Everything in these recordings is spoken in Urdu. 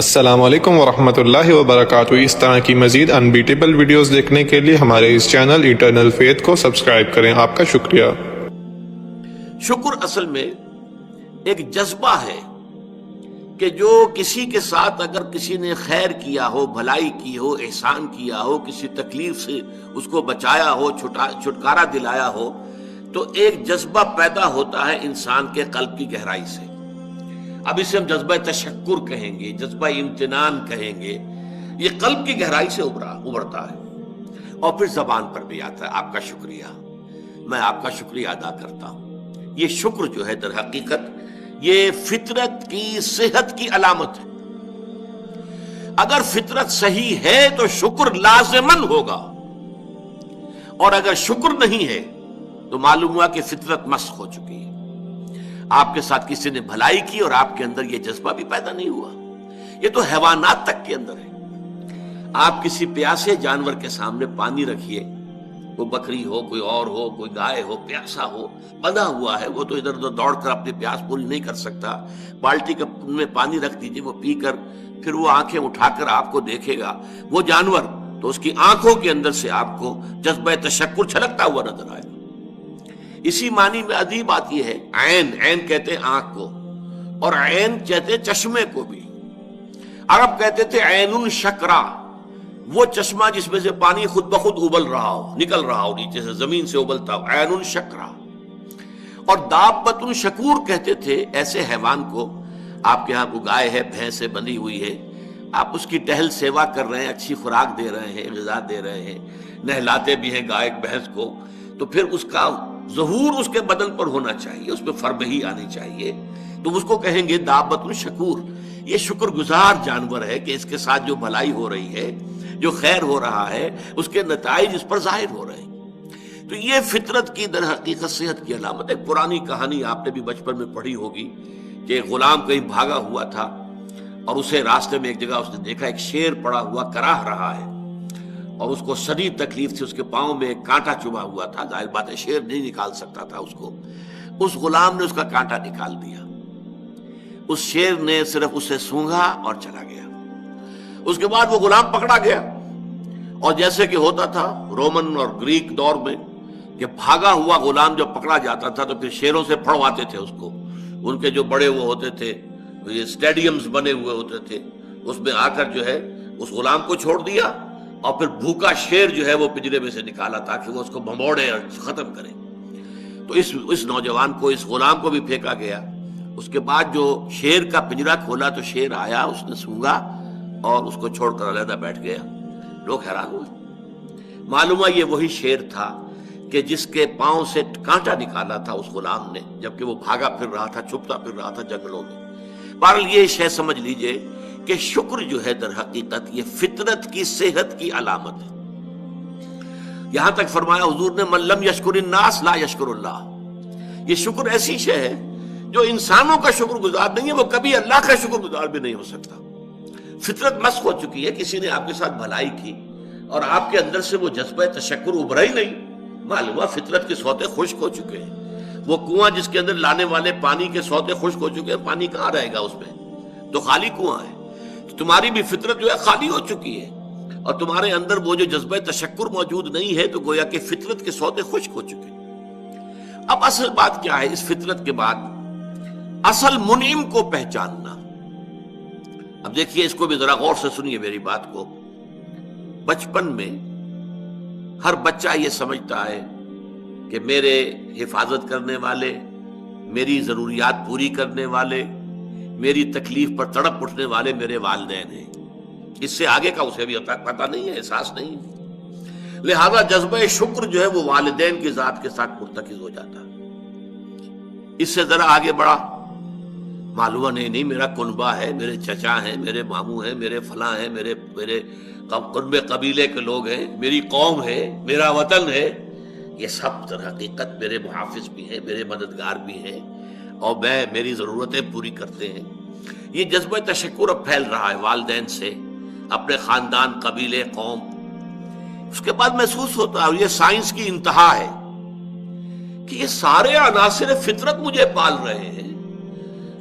السلام علیکم ورحمۃ اللہ وبرکاتہ۔ اس طرح کی مزید انبیٹیبل ویڈیوز دیکھنے کے لیے ہمارے اس چینل ایٹرنل فیتھ کو سبسکرائب کریں۔ آپ کا شکریہ۔ شکر اصل میں ایک جذبہ ہے کہ جو کسی کے ساتھ اگر کسی نے خیر کیا ہو، بھلائی کی ہو، احسان کیا ہو، کسی تکلیف سے اس کو بچایا ہو، چھٹکارا دلایا ہو، تو ایک جذبہ پیدا ہوتا ہے انسان کے قلب کی گہرائی سے۔ اب اسے ہم جذبہ تشکر کہیں گے، جذبہ امتنان کہیں گے۔ یہ قلب کی گہرائی سے ابھرتا ہے اور پھر زبان پر بھی آتا ہے۔ آپ کا شکریہ، میں آپ کا شکریہ ادا کرتا ہوں۔ یہ شکر جو ہے در حقیقت یہ فطرت کی صحت کی علامت ہے۔ اگر فطرت صحیح ہے تو شکر لازماً ہوگا، اور اگر شکر نہیں ہے تو معلوم ہوا کہ فطرت مسخ ہو چکی ہے۔ آپ کے ساتھ کسی نے بھلائی کی اور آپ کے اندر یہ جذبہ بھی پیدا نہیں ہوا۔ یہ تو حیوانات تک کے اندر ہے۔ آپ کسی پیاسے جانور کے سامنے پانی رکھیے، کوئی بکری ہو، کوئی اور ہو، کوئی گائے ہو، پیاسا ہو، بندھا ہوا ہے، وہ تو ادھر ادھر دوڑ کر اپنی پیاس پوری نہیں کر سکتا۔ بالٹی میں پانی رکھ دیجیے، وہ پی کر پھر وہ آنکھیں اٹھا کر آپ کو دیکھے گا، وہ جانور تو اس کی آنکھوں کے اندر سے آپ کو جذبہ تشکر چھلکتا ہوا نظر آئے گا۔ اسی معنی میں عجیب بات یہ ہے، عین کہتے ہیں آنکھ کو، اور عین کہتے ہیں چشمے کو بھی۔ عرب کہتے تھے عین شکرا، وہ چشمہ جس میں سے پانی خود بخود ابل رہا ہو، نکل رہا ہو، نیچے سے زمین سے ابلتا ہو، عین شکرا۔ اور دابۃ شکور کہتے تھے ایسے حیوان کو۔ آپ کے ہاں کو گائے ہے، بھینس سے بندھی ہوئی ہے، آپ اس کی ٹہل سیوا کر رہے ہیں، اچھی خوراک دے رہے ہیں، غذا دے رہے ہیں، نہلاتے بھی ہیں گائے بھینس کو، تو پھر اس کا ظہور اس کے بدن پر ہونا چاہیے، اس پہ فربہی آنی چاہیے، تو اس کو کہیں گے دابۃ شکور۔ یہ شکر گزار جانور ہے کہ اس کے ساتھ جو بھلائی ہو رہی ہے، جو خیر ہو رہا ہے، اس کے نتائج اس پر ظاہر ہو رہے ہیں۔ تو یہ فطرت کی در حقیقت صحت کی علامت ہے۔ پرانی کہانی آپ نے بھی بچپن میں پڑھی ہوگی کہ ایک غلام کہیں بھاگا ہوا تھا اور اسے راستے میں ایک جگہ اس نے دیکھا ایک شیر پڑا ہوا کراہ رہا ہے، اور اس کو شدید تکلیف سے اس کے پاؤں میں ایک کانٹا چبھا ہوا تھا۔ ظاہر بات ہے شیر نہیں نکال سکتا تھا اس کو۔ اس غلام نے اس کا کانٹا نکال دیا۔ اس شیر نے صرف اسے سونگھا اور چلا گیا۔ اس کے بعد وہ غلام پکڑا گیا، اور جیسے کہ ہوتا تھا رومن اور گریک دور میں کہ بھاگا ہوا غلام جب پکڑا جاتا تھا تو پھر شیروں سے پھڑواتے تھے اس کو۔ ان کے جو بڑے وہ ہوتے تھے، یہ اسٹیڈیمز بنے ہوئے ہوتے تھے، اس میں آ کر جو ہے اس غلام کو چھوڑ دیا، اور پھر بھوکا شیر جو ہے وہ پنجرے میں سے نکالا تاکہ وہ اس کو بھموڑے اور ختم کرے۔ تو اس نوجوان کو، اس غلام کو بھی پھینکا گیا۔ اس کے بعد جو شیر کا پنجرا کھولا تو شیر آیا، اس نے سونگا اور اس کو چھوڑ کر علیحدہ بیٹھ گیا۔ لوگ حیران ہوئے، معلوم ہے یہ وہی شیر تھا کہ جس کے پاؤں سے کانٹا نکالا تھا اس غلام نے، جبکہ وہ بھاگا پھر رہا تھا، چھپتا پھر رہا تھا جنگلوں میں۔ بہرحال یہ شے سمجھ لیجئے کہ شکر جو ہے در حقیقت یہ فطرت کی صحت کی علامت ہے۔ یہاں تک فرمایا حضور نے من لم یشکر الناس لا یشکر اللہ۔ یہ شکر ایسی شے ہے جو انسانوں کا شکر گزار نہیں ہے، وہ کبھی اللہ کا شکر گزار بھی نہیں ہو سکتا۔ فطرت مسخ ہو چکی ہے، کسی نے آپ کے ساتھ بھلائی کی اور آپ کے اندر سے وہ جذبہ تشکر ابھرا ہی نہیں، معلوم ہے فطرت کے سوتے خشک ہو چکے ہیں۔ وہ کنواں جس کے اندر لانے والے پانی کے سوتے خشک ہو چکے ہیں، پانی کہاں رہے گا اس میں؟ تو خالی کنواں ہے۔ تمہاری بھی فطرت جو ہے خالی ہو چکی ہے، اور تمہارے اندر وہ جو جذبہ تشکر موجود نہیں ہے، تو گویا کہ فطرت کے سودے خشک ہو چکے۔ اب اصل بات کیا ہے؟ اس فطرت کے بعد اصل منعم کو پہچاننا۔ اب دیکھیے، اس کو بھی ذرا غور سے سنیے میری بات کو۔ بچپن میں ہر بچہ یہ سمجھتا ہے کہ میرے حفاظت کرنے والے، میری ضروریات پوری کرنے والے، میری تکلیف پر تڑپ اٹھنے والے میرے والدین ہیں۔ اس سے آگے کا اسے بھی پتہ نہیں ہے، احساس نہیں ہے۔ لہذا جذبہ شکر جو ہے وہ والدین کی ذات کے ساتھ مرتکز ہو جاتا ہے۔ اس سے ذرا آگے بڑھا، معلوم نہیں میرا کنبہ ہے، میرے چچا ہیں، میرے ماموں ہیں، میرے فلاں ہیں، میرے کنبے قبیلے کے لوگ ہیں، میری قوم ہے، میرا وطن ہے، یہ سب در حقیقت میرے محافظ بھی ہیں، میرے مددگار بھی ہیں، اور میری ضرورتیں پوری کرتے ہیں۔ یہ جذبہ تشکر اب پھیل رہا ہے والدین سے، اپنے خاندان، قبیلے، قوم۔ اس کے بعد محسوس ہوتا ہے، اور یہ سائنس کی انتہا ہے، کہ یہ سارے عناصر فطرت مجھے پال رہے ہیں۔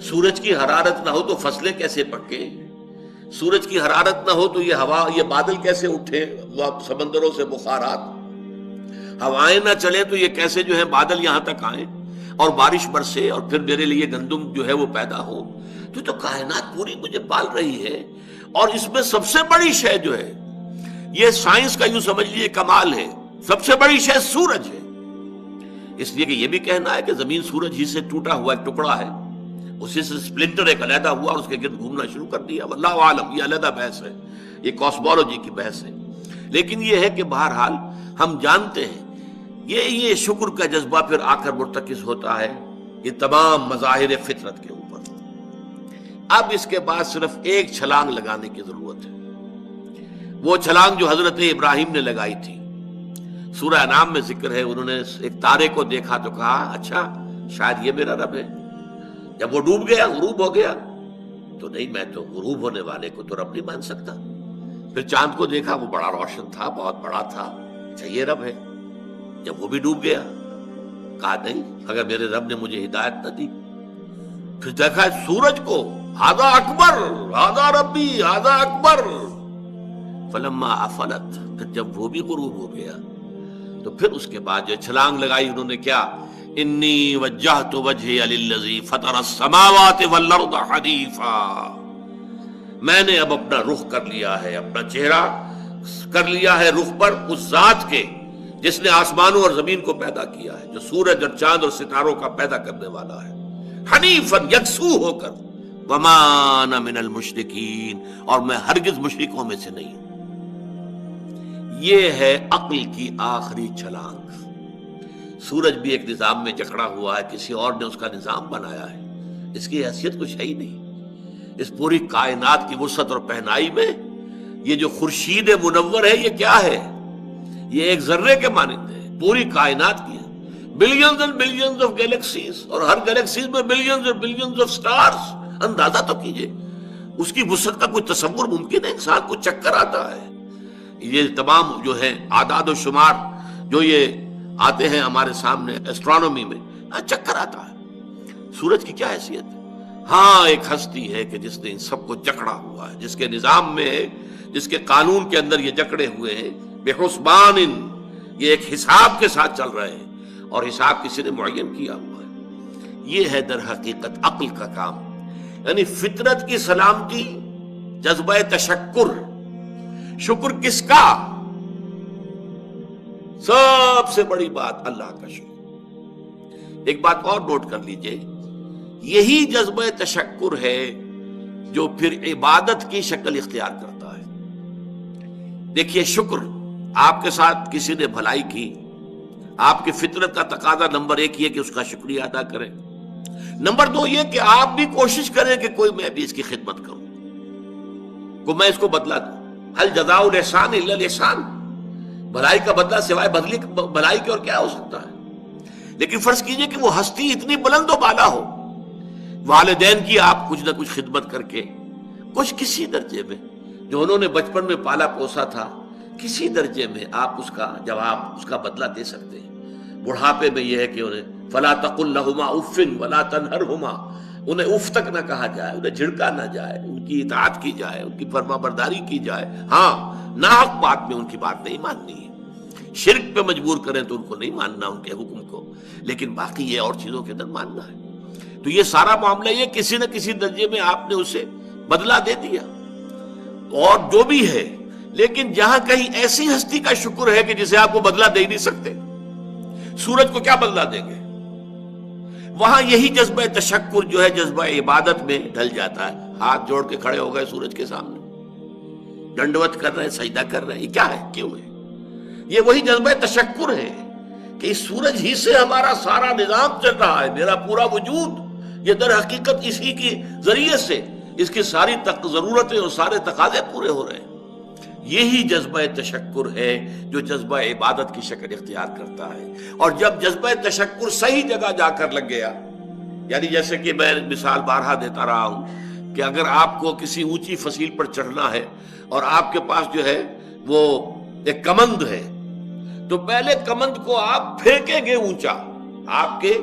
سورج کی حرارت نہ ہو تو فصلیں کیسے پکیں؟ سورج کی حرارت نہ ہو تو یہ ہوا، یہ بادل کیسے اٹھے، سمندروں سے بخارات، ہوائیں نہ چلے تو یہ کیسے جو ہے بادل یہاں تک آئیں اور بارش برسے اور پھر میرے لیے گندم جو ہے وہ پیدا ہو. تو کائنات پوری مجھے پال رہی ہے. اور اس میں سب سے بڑی شے جو ہے، یہ سائنس کا یوں سمجھ لیجیے کمال ہے، سب سے بڑی شے سورج ہے. اس لیے کہ یہ بھی کہنا ہے کہ زمین سورج ہی سے ٹوٹا ہوا ایک ٹکڑا ہے، اسی سے سپلنٹر ایک علیحدہ ہوا اور اس کے گرد گھومنا شروع کر دیا. واللہ عالم، یہ علیحدہ بحث ہے، یہ کاسمولوجی کی بحث ہے. لیکن یہ ہے کہ بہرحال ہم جانتے ہیں یہ شکر کا جذبہ پھر آ کر مرتکز ہوتا ہے یہ تمام مظاہر فطرت کے اوپر. اب اس کے بعد صرف ایک چھلانگ لگانے کی ضرورت ہے، وہ چھلانگ جو حضرت ابراہیم نے لگائی تھی. سورہ انعام میں ذکر ہے، انہوں نے ایک تارے کو دیکھا تو کہا اچھا شاید یہ میرا رب ہے. جب وہ ڈوب گیا، غروب ہو گیا، تو نہیں، میں تو غروب ہونے والے کو تو رب نہیں مان سکتا. پھر چاند کو دیکھا، وہ بڑا روشن تھا، بہت بڑا تھا، اچھا یہ رب ہے. جب وہ بھی ڈوب گیا، کہا نہیں، اگر میرے رب نے مجھے ہدایت نہ دی. پھر دیکھا سورج کو، ہذا اکبر، ہذا ربی، ہذا اکبر. فلما افلت، پھر جب وہ بھی غروب ہو گیا تو پھر اس کے بعد جو چھلانگ لگائی انہوں نے کیا، انی وجہت وجہی للذی فطر السماوات والارض حنیفا. میں نے اب اپنا رخ کر لیا ہے، اپنا چہرہ کر لیا ہے رخ پر اس ذات کے جس نے آسمانوں اور زمین کو پیدا کیا ہے، جو سورج اور چاند اور ستاروں کا پیدا کرنے والا ہے. حنیفا، یکسو ہو کر. وما انا من المشرکین، اور میں ہرگز مشرکوں میں سے نہیں. یہ ہے عقل کی آخری چھلانگ. سورج بھی ایک نظام میں جکڑا ہوا ہے، کسی اور نے اس کا نظام بنایا ہے، اس کی حیثیت کچھ ہے ہی نہیں. اس پوری کائنات کی وسعت اور پہنائی میں یہ جو خورشید منور ہے، یہ کیا ہے؟ یہ ایک ذرے کے مانند ہے، پوری کائنات کی ہے. Billions and billions of galaxies, اور ہر گیلیکسیز میں بلینز اور بلینز آف سٹارز. اندازہ تو کیجئے اس کی وسعت کا کوئی تصور ممکن ہے؟ انسان کو چکر آتا ہے. یہ تمام جو ہے اعداد و شمار جو یہ آتے ہیں ہمارے سامنے ایسٹرونومی میں، چکر آتا ہے. سورج کی کیا حیثیت ہے؟ ہاں ایک ہستی ہے کہ جس نے ان سب کو جکڑا ہوا ہے، جس کے نظام میں ہے، جس کے قانون کے اندر یہ جکڑے ہوئے ہیں. بحسبان، یہ ایک حساب کے ساتھ چل رہے ہیں اور حساب کسی نے معین کیا ہوا ہے. یہ ہے در حقیقت عقل کا کام، یعنی فطرت کی سلامتی، جذبہ تشکر. شکر کس کا؟ سب سے بڑی بات اللہ کا شکر. ایک بات اور نوٹ کر لیجئے، یہی جذبہ تشکر ہے جو پھر عبادت کی شکل اختیار کرتا ہے. دیکھیے شکر، آپ کے ساتھ کسی نے بھلائی کی، آپ کی فطرت کا تقاضا نمبر ایک یہ کہ اس کا شکریہ ادا کریں. نمبر دو یہ کہ آپ بھی کوشش کریں کہ کوئی میں بھی اس کی خدمت کروں، کو میں اس کو بدلہ دوں. ہل جزاء الاحسان الا الاحسان، بھلائی کا بدلہ سوائے بھلائی کے اور کیا ہو سکتا ہے؟ لیکن فرض کیجئے کہ وہ ہستی اتنی بلند و بالا ہو، والدین کی آپ کچھ نہ کچھ خدمت کر کے، کچھ کسی درجے میں جو انہوں نے بچپن میں پالا پوسا تھا، کسی درجے میں آپ اس کا جواب، اس کا بدلہ دے سکتے ہیں. بڑھاپے میں یہ ہے کہ انہیں فلا تقل لہما اف ولا تنہرہما، انہیں اف تک نہ کہا جائے، انہیں جھڑکا نہ جائے، ان کی اطاعت کی جائے، ان کی فرما برداری کی جائے. ہاں ناحق بات میں ان کی بات نہیں ماننی ہے، شرک پہ مجبور کریں تو ان کو نہیں ماننا، ان کے حکم کو، لیکن باقی یہ اور چیزوں کے اندر ماننا ہے. تو یہ سارا معاملہ یہ کسی نہ کسی درجے میں آپ نے اسے بدلہ دے دیا اور جو بھی ہے. لیکن جہاں کہیں ایسی ہستی کا شکر ہے کہ جسے آپ کو بدلہ دے ہی نہیں سکتے، سورج کو کیا بدلہ دیں گے، وہاں یہی جذبہ تشکر جو ہے جذبہ عبادت میں ڈھل جاتا ہے. ہاتھ جوڑ کے کھڑے ہو گئے سورج کے سامنے، ڈنڈوت کر رہے ہیں، سجدہ کر رہے ہیں. یہ کیا ہے، کیوں ہے؟ یہ وہی جذبہ تشکر ہے کہ اس سورج ہی سے ہمارا سارا نظام چل رہا ہے، میرا پورا وجود یہ در حقیقت اسی کے ذریعے سے اس کی ساری ضرورتیں اور سارے تقاضے پورے ہو رہے ہیں. یہی جذبہ تشکر ہے جو جذبہ عبادت کی شکل اختیار کرتا ہے. اور جب جذبہ تشکر صحیح جگہ جا کر لگ گیا، یعنی جیسے کہ میں مثال بارہا دیتا رہا ہوں کہ اگر آپ کو کسی اونچی فصیل پر چڑھنا ہے اور آپ کے پاس جو ہے وہ ایک کمند ہے، تو پہلے کمند کو آپ پھینکیں گے اونچا، آپ کے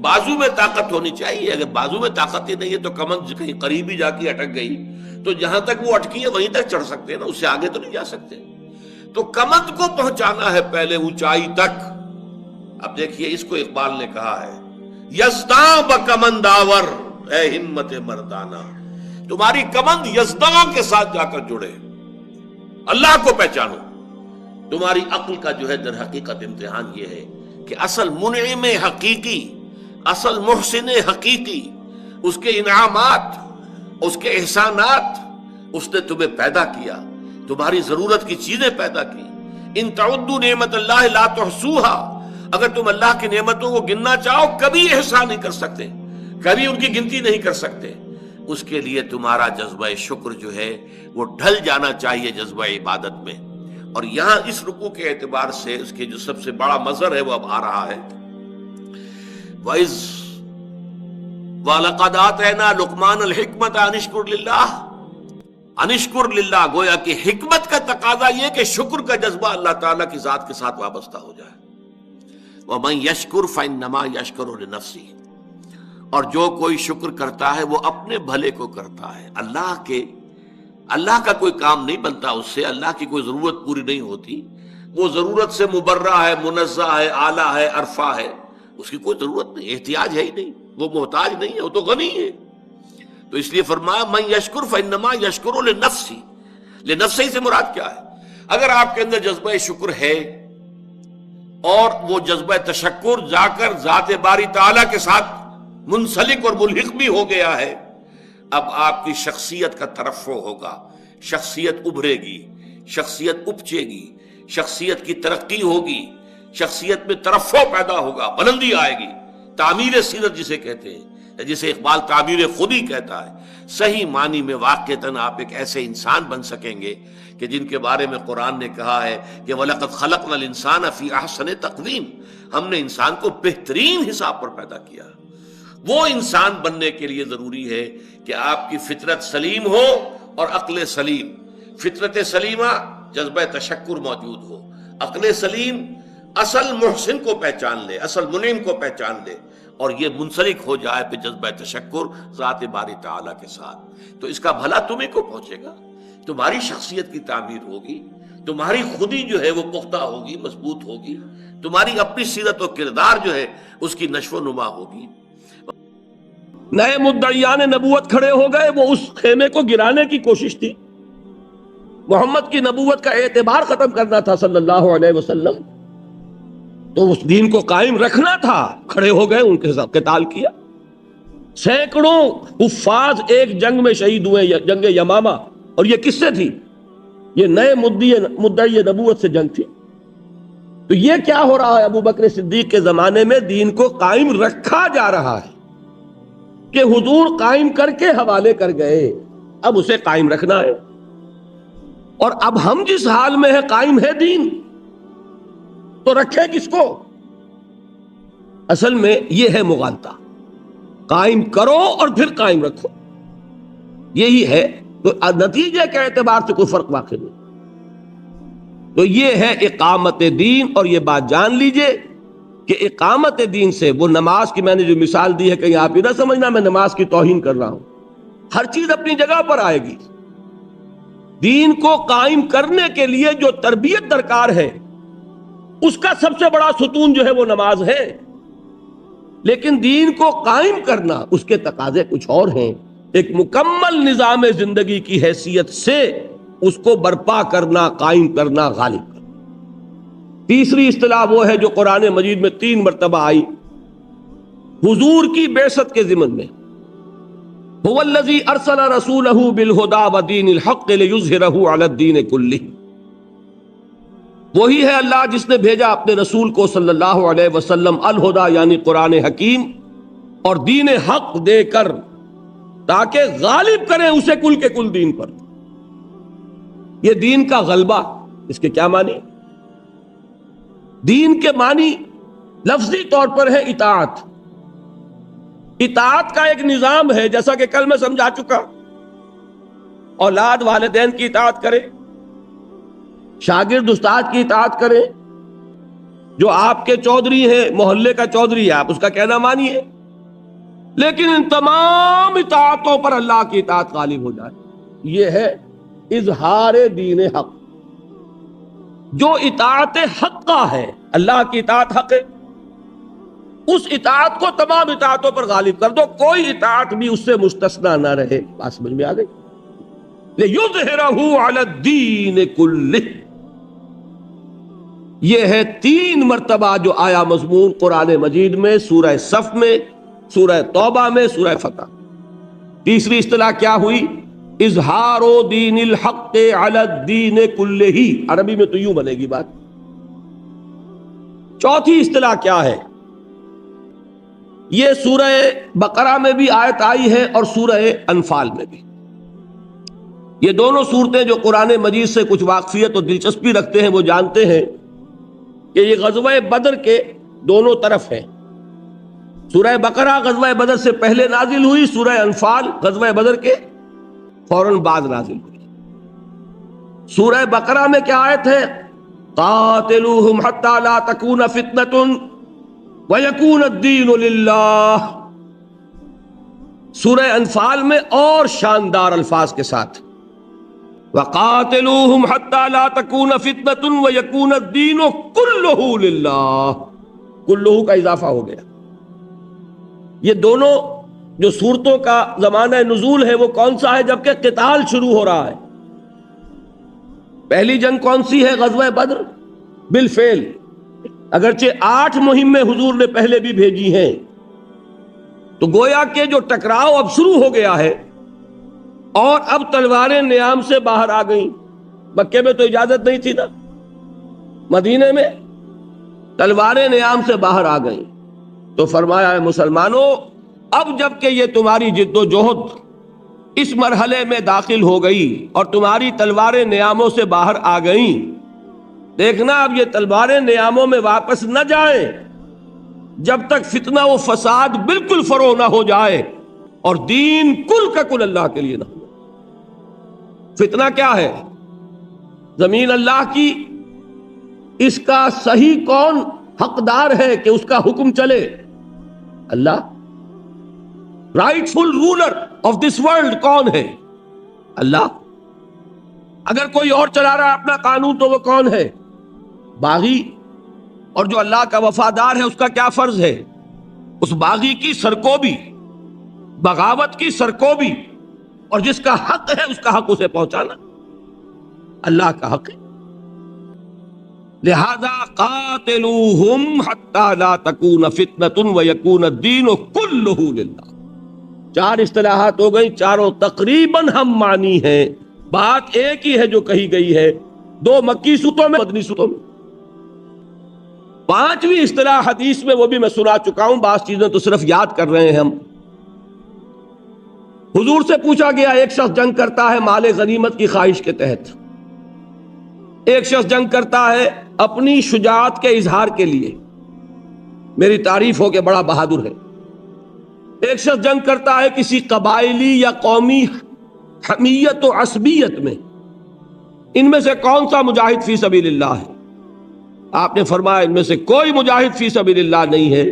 بازو میں طاقت ہونی چاہیے. اگر بازو میں طاقت ہی نہیں ہے تو کمند کہیں قریب ہی جا کے اٹک گئی تو جہاں تک وہ اٹکی ہے وہیں تک چڑھ سکتے ہیں نا، اس سے آگے تو نہیں جا سکتے. تو کمند کو پہنچانا ہے پہلے اونچائی تک. اب دیکھیے اس کو اقبال نے کہا ہے یزداں بکمنداور، اے ہمت مردانہ، تمہاری کمند یزداں کے ساتھ جا کر جڑے، اللہ کو پہچانو. تمہاری عقل کا جو ہے در حقیقت امتحان یہ ہے کہ اصل منعم حقیقی، اصل محسن حقیقی، اس کے انعامات، اس کے احسانات، اس نے تمہیں پیدا کیا، تمہاری ضرورت کی چیزیں پیدا کی. ان تعدوا نعمت اللہ لا تحصوها، اگر تم اللہ کی نعمتوں کو گننا چاہو کبھی احسان نہیں کر سکتے، کبھی ان کی گنتی نہیں کر سکتے. اس کے لیے تمہارا جذبہ شکر جو ہے وہ ڈھل جانا چاہیے جذبہ عبادت میں. اور یہاں اس رکوع کے اعتبار سے اس کے جو سب سے بڑا مظہر ہے وہ اب آ رہا ہے. وَإِذْ وَلَقَدْ آتَيْنَا لُقْمَانَ الْحِكْمَةَ أَنِ اشْكُرْ لِلَّهِ، أَنِ اشْكُرْ لِلَّهِ، گویا کہ حکمت کا تقاضا یہ کہ شکر کا جذبہ اللہ تعالیٰ کی ذات کے ساتھ وابستہ ہو جائے. وَمَنْ يَشْكُرْ فَإِنَّمَا يَشْكُرُ لِنَفْسِهِ، اور جو کوئی شکر کرتا ہے وہ اپنے بھلے کو کرتا ہے. اللہ کا کوئی کام نہیں بنتا اس سے، اللہ کی کوئی ضرورت پوری نہیں ہوتی. وہ ضرورت سے مبرہ ہے، منزہ ہے، اعلیٰ ہے، عرفہ ہے، اس کی کوئی ضرورت نہیں، احتیاج ہے ہی نہیں، وہ محتاج نہیں ہے، وہ تو غنی ہے. تو اس لیے فرمایا من یشکر فانما یشکر لنفسہ. لنفسہ سے مراد کیا ہے؟ اگر آپ کے اندر جذبہ شکر ہے اور وہ جذبہ تشکر جا کر ذات باری تعالیٰ کے ساتھ منسلک اور ملحق بھی ہو گیا ہے، اب آپ کی شخصیت کا ترفع ہوگا، شخصیت ابھرے گی، شخصیت اپچے گی، شخصیت کی ترقی ہوگی، شخصیت میں ترفع پیدا ہوگا، بلندی آئے گی. تعمیر سیرت جسے کہتے ہیں، جسے اقبال تعمیر خودی کہتا ہے. صحیح معنی میں واقعتاً آپ ایک ایسے انسان بن سکیں گے کہ جن کے بارے میں قرآن نے کہا ہے کہ وَلَقَدْ خَلَقْنَا الْإِنسَانَ فِي أَحْسَنِ تَقْوِيمٍ، ہم نے انسان کو بہترین حساب پر پیدا کیا. وہ انسان بننے کے لیے ضروری ہے کہ آپ کی فطرت سلیم ہو اور عقل سلیم. فطرت سلیمہ جذبہ تشکر موجود ہو، عقل سلیم اصل محسن کو پہچان لے، اصل منعم کو پہچان لے، اور یہ منسلک ہو جائے پہ جذبہ تشکر ذات باری تعالیٰ کے ساتھ. تو اس کا بھلا تمہیں کو پہنچے گا، تمہاری شخصیت کی تعمیر ہوگی، تمہاری خودی جو ہے وہ پختہ ہوگی، مضبوط ہوگی، تمہاری اپنی سیرت و کردار جو ہے اس کی نشو و نما ہوگی. نئے مدعیان نبوت کھڑے ہو گئے، وہ اس خیمے کو گرانے کی کوشش تھی. محمد کی نبوت کا اعتبار ختم کرنا تھا صلی اللہ علیہ وسلم، تو اس دین کو قائم رکھنا تھا. کھڑے ہو گئے، ان کے ساتھ قتال کیا. سینکڑوں حفاظ ایک جنگ میں شہید ہوئے، جنگ یمامہ. اور یہ کس سے تھی؟ یہ نئے مدعی نبوت سے جنگ تھی. تو یہ کیا ہو رہا ہے؟ ابو بکر صدیق کے زمانے میں دین کو قائم رکھا جا رہا ہے کہ حضور قائم کر کے حوالے کر گئے، اب اسے قائم رکھنا ہے. اور اب ہم جس حال میں ہے، قائم ہے دین، تو رکھے کس کو؟ اصل میں یہ ہے مغالطہ. قائم کرو اور پھر قائم رکھو، یہی ہے. تو نتیجے کے اعتبار سے کوئی فرق واقع نہیں. تو یہ ہے اقامت دین. اور یہ بات جان لیجئے کہ اقامت دین سے، وہ نماز کی میں نے جو مثال دی ہے، کہیں آپ یہ نہ سمجھنا میں نماز کی توہین کر رہا ہوں. ہر چیز اپنی جگہ پر آئے گی. دین کو قائم کرنے کے لیے جو تربیت درکار ہے، اس کا سب سے بڑا ستون جو ہے وہ نماز ہے. لیکن دین کو قائم کرنا، اس کے تقاضے کچھ اور ہیں. ایک مکمل نظام زندگی کی حیثیت سے اس کو برپا کرنا، قائم کرنا، غالب کرنا. تیسری اصطلاح وہ ہے جو قرآن مجید میں 3 مرتبہ آئی حضور کی بعثت کے ضمن میں. هو الذی ارسل رسولہ بالہدی ودین الحق لیظہرہ علی الدین کلہ. وہی ہے اللہ جس نے بھیجا اپنے رسول کو صلی اللہ علیہ وسلم الہدی یعنی قرآن حکیم اور دین حق دے کر، تاکہ غالب کریں اسے کل کے کل دین پر. یہ دین کا غلبہ، اس کے کیا معنی؟ دین کے معنی لفظی طور پر ہے اطاعت. اطاعت کا ایک نظام ہے، جیسا کہ کل میں سمجھا چکا. اولاد والدین کی اطاعت کرے، شاگرد استاد کی اطاعت کرے. جو آپ کے چودھری ہیں، محلے کا چودھری ہے، آپ اس کا کہنا مانیے. لیکن ان تمام اطاعتوں پر اللہ کی اطاعت غالب ہو جائے. یہ ہے اظہار دین حق. جو اطاعت حق کا ہے، اللہ کی اطاعت حق ہے، اس اطاعت کو تمام اطاعتوں پر غالب کر دو، کوئی اطاعت بھی اس سے مستثنا نہ رہے. بات سمجھ میں آ گئی؟ لِيُظْهِرَهُ عَلَى الدِّينِ كُلِّهِ. یہ ہے 3 مرتبہ جو آیا مضمون قرآن مجید میں، سورہ صف میں، سورہ توبہ میں، سورہ فتح. تیسری اصطلاح کیا ہوئی؟ اظہار دین الحق علی الدین کلہ. عربی میں تو یوں بنے گی بات. چوتھی اصطلاح کیا ہے؟ یہ سورہ بقرہ میں بھی آیت آئی ہے اور سورہ انفال میں بھی. یہ دونوں صورتیں جو قرآن مجید سے کچھ واقفیت اور دلچسپی رکھتے ہیں وہ جانتے ہیں کہ یہ غزوہ بدر کے دونوں طرف ہیں. سورہ بقرہ غزوہ بدر سے پہلے نازل ہوئی، سورہ انفال غزوہ بدر کے فوراً بعد نازل ہوئی. سورہ بقرہ میں کیا آیت ہے؟ قاتلوہم حتی لا تکون فتنۃ ویکون الدین للہ. سورہ انفال میں اور شاندار الفاظ کے ساتھ وقاتلوہم حتی لا تکون فتنۃ ویکون الدین کلہ للہ. کلہ کا اضافہ ہو گیا. یہ دونوں جو صورتوں کا زمانہ نزول ہے وہ کون سا ہے جبکہ قتال شروع ہو رہا ہے؟ پہلی جنگ کون سی ہے؟ غزوہ بدر. بالفعل اگرچہ 8 مہمیں حضور نے پہلے بھی بھیجی ہیں، تو گویا کہ جو ٹکراؤ اب شروع ہو گیا ہے اور اب تلواریں نیام سے باہر آ گئیں. مکے میں تو اجازت نہیں تھی نا، مدینے میں تلواریں نیام سے باہر آ گئیں. تو فرمایا ہے مسلمانوں، اب جب کہ یہ تمہاری جد و جہد اس مرحلے میں داخل ہو گئی اور تمہاری تلواریں نیاموں سے باہر آ گئیں، دیکھنا اب یہ تلواریں نیاموں میں واپس نہ جائیں جب تک فتنہ و فساد بالکل فرو نہ ہو جائے اور دین کل کا کل اللہ کے لیے نہ ہو. فتنہ کیا ہے؟ زمین اللہ کی، اس کا صحیح کون حقدار ہے کہ اس کا حکم چلے؟ اللہ. Rightful ruler of this world کون ہے؟ اللہ. اگر کوئی اور چلا رہا ہے اپنا قانون تو وہ کون ہے؟ باغی. اور جو اللہ کا وفادار ہے اس کا کیا فرض ہے؟ اس باغی کی سرکوبی، بغاوت کی سرکوبی، اور جس کا حق ہے اس کا حق اسے پہنچانا. اللہ کا حق ہے. لہذا قاتلوہم حتی لا تکون فتنۃ ویکون الدین کلہ للہ. 4 اصطلاحات ہو گئی، چاروں تقریباً ہم معنی ہیں. بات ایک ہی ہے جو کہی گئی ہے، 2 مکی صورتوں میں، مدنی صورتوں میں. 5ویں اصطلاح حدیث میں، وہ بھی میں سنا چکا ہوں، بعض چیزیں تو صرف یاد کر رہے ہیں ہم. حضور سے پوچھا گیا، ایک شخص جنگ کرتا ہے مال غنیمت کی خواہش کے تحت، ایک شخص جنگ کرتا ہے اپنی شجاعت کے اظہار کے لیے، میری تعریف ہو کہ بڑا بہادر ہے. ایک شخص جنگ کرتا ہے کسی قبائلی یا قومی حمیت و عصبیت میں. ان میں سے کون سا مجاہد فی سبیل اللہ ہے؟ آپ نے فرمایا ان میں سے کوئی مجاہد فی سبیل اللہ نہیں ہے.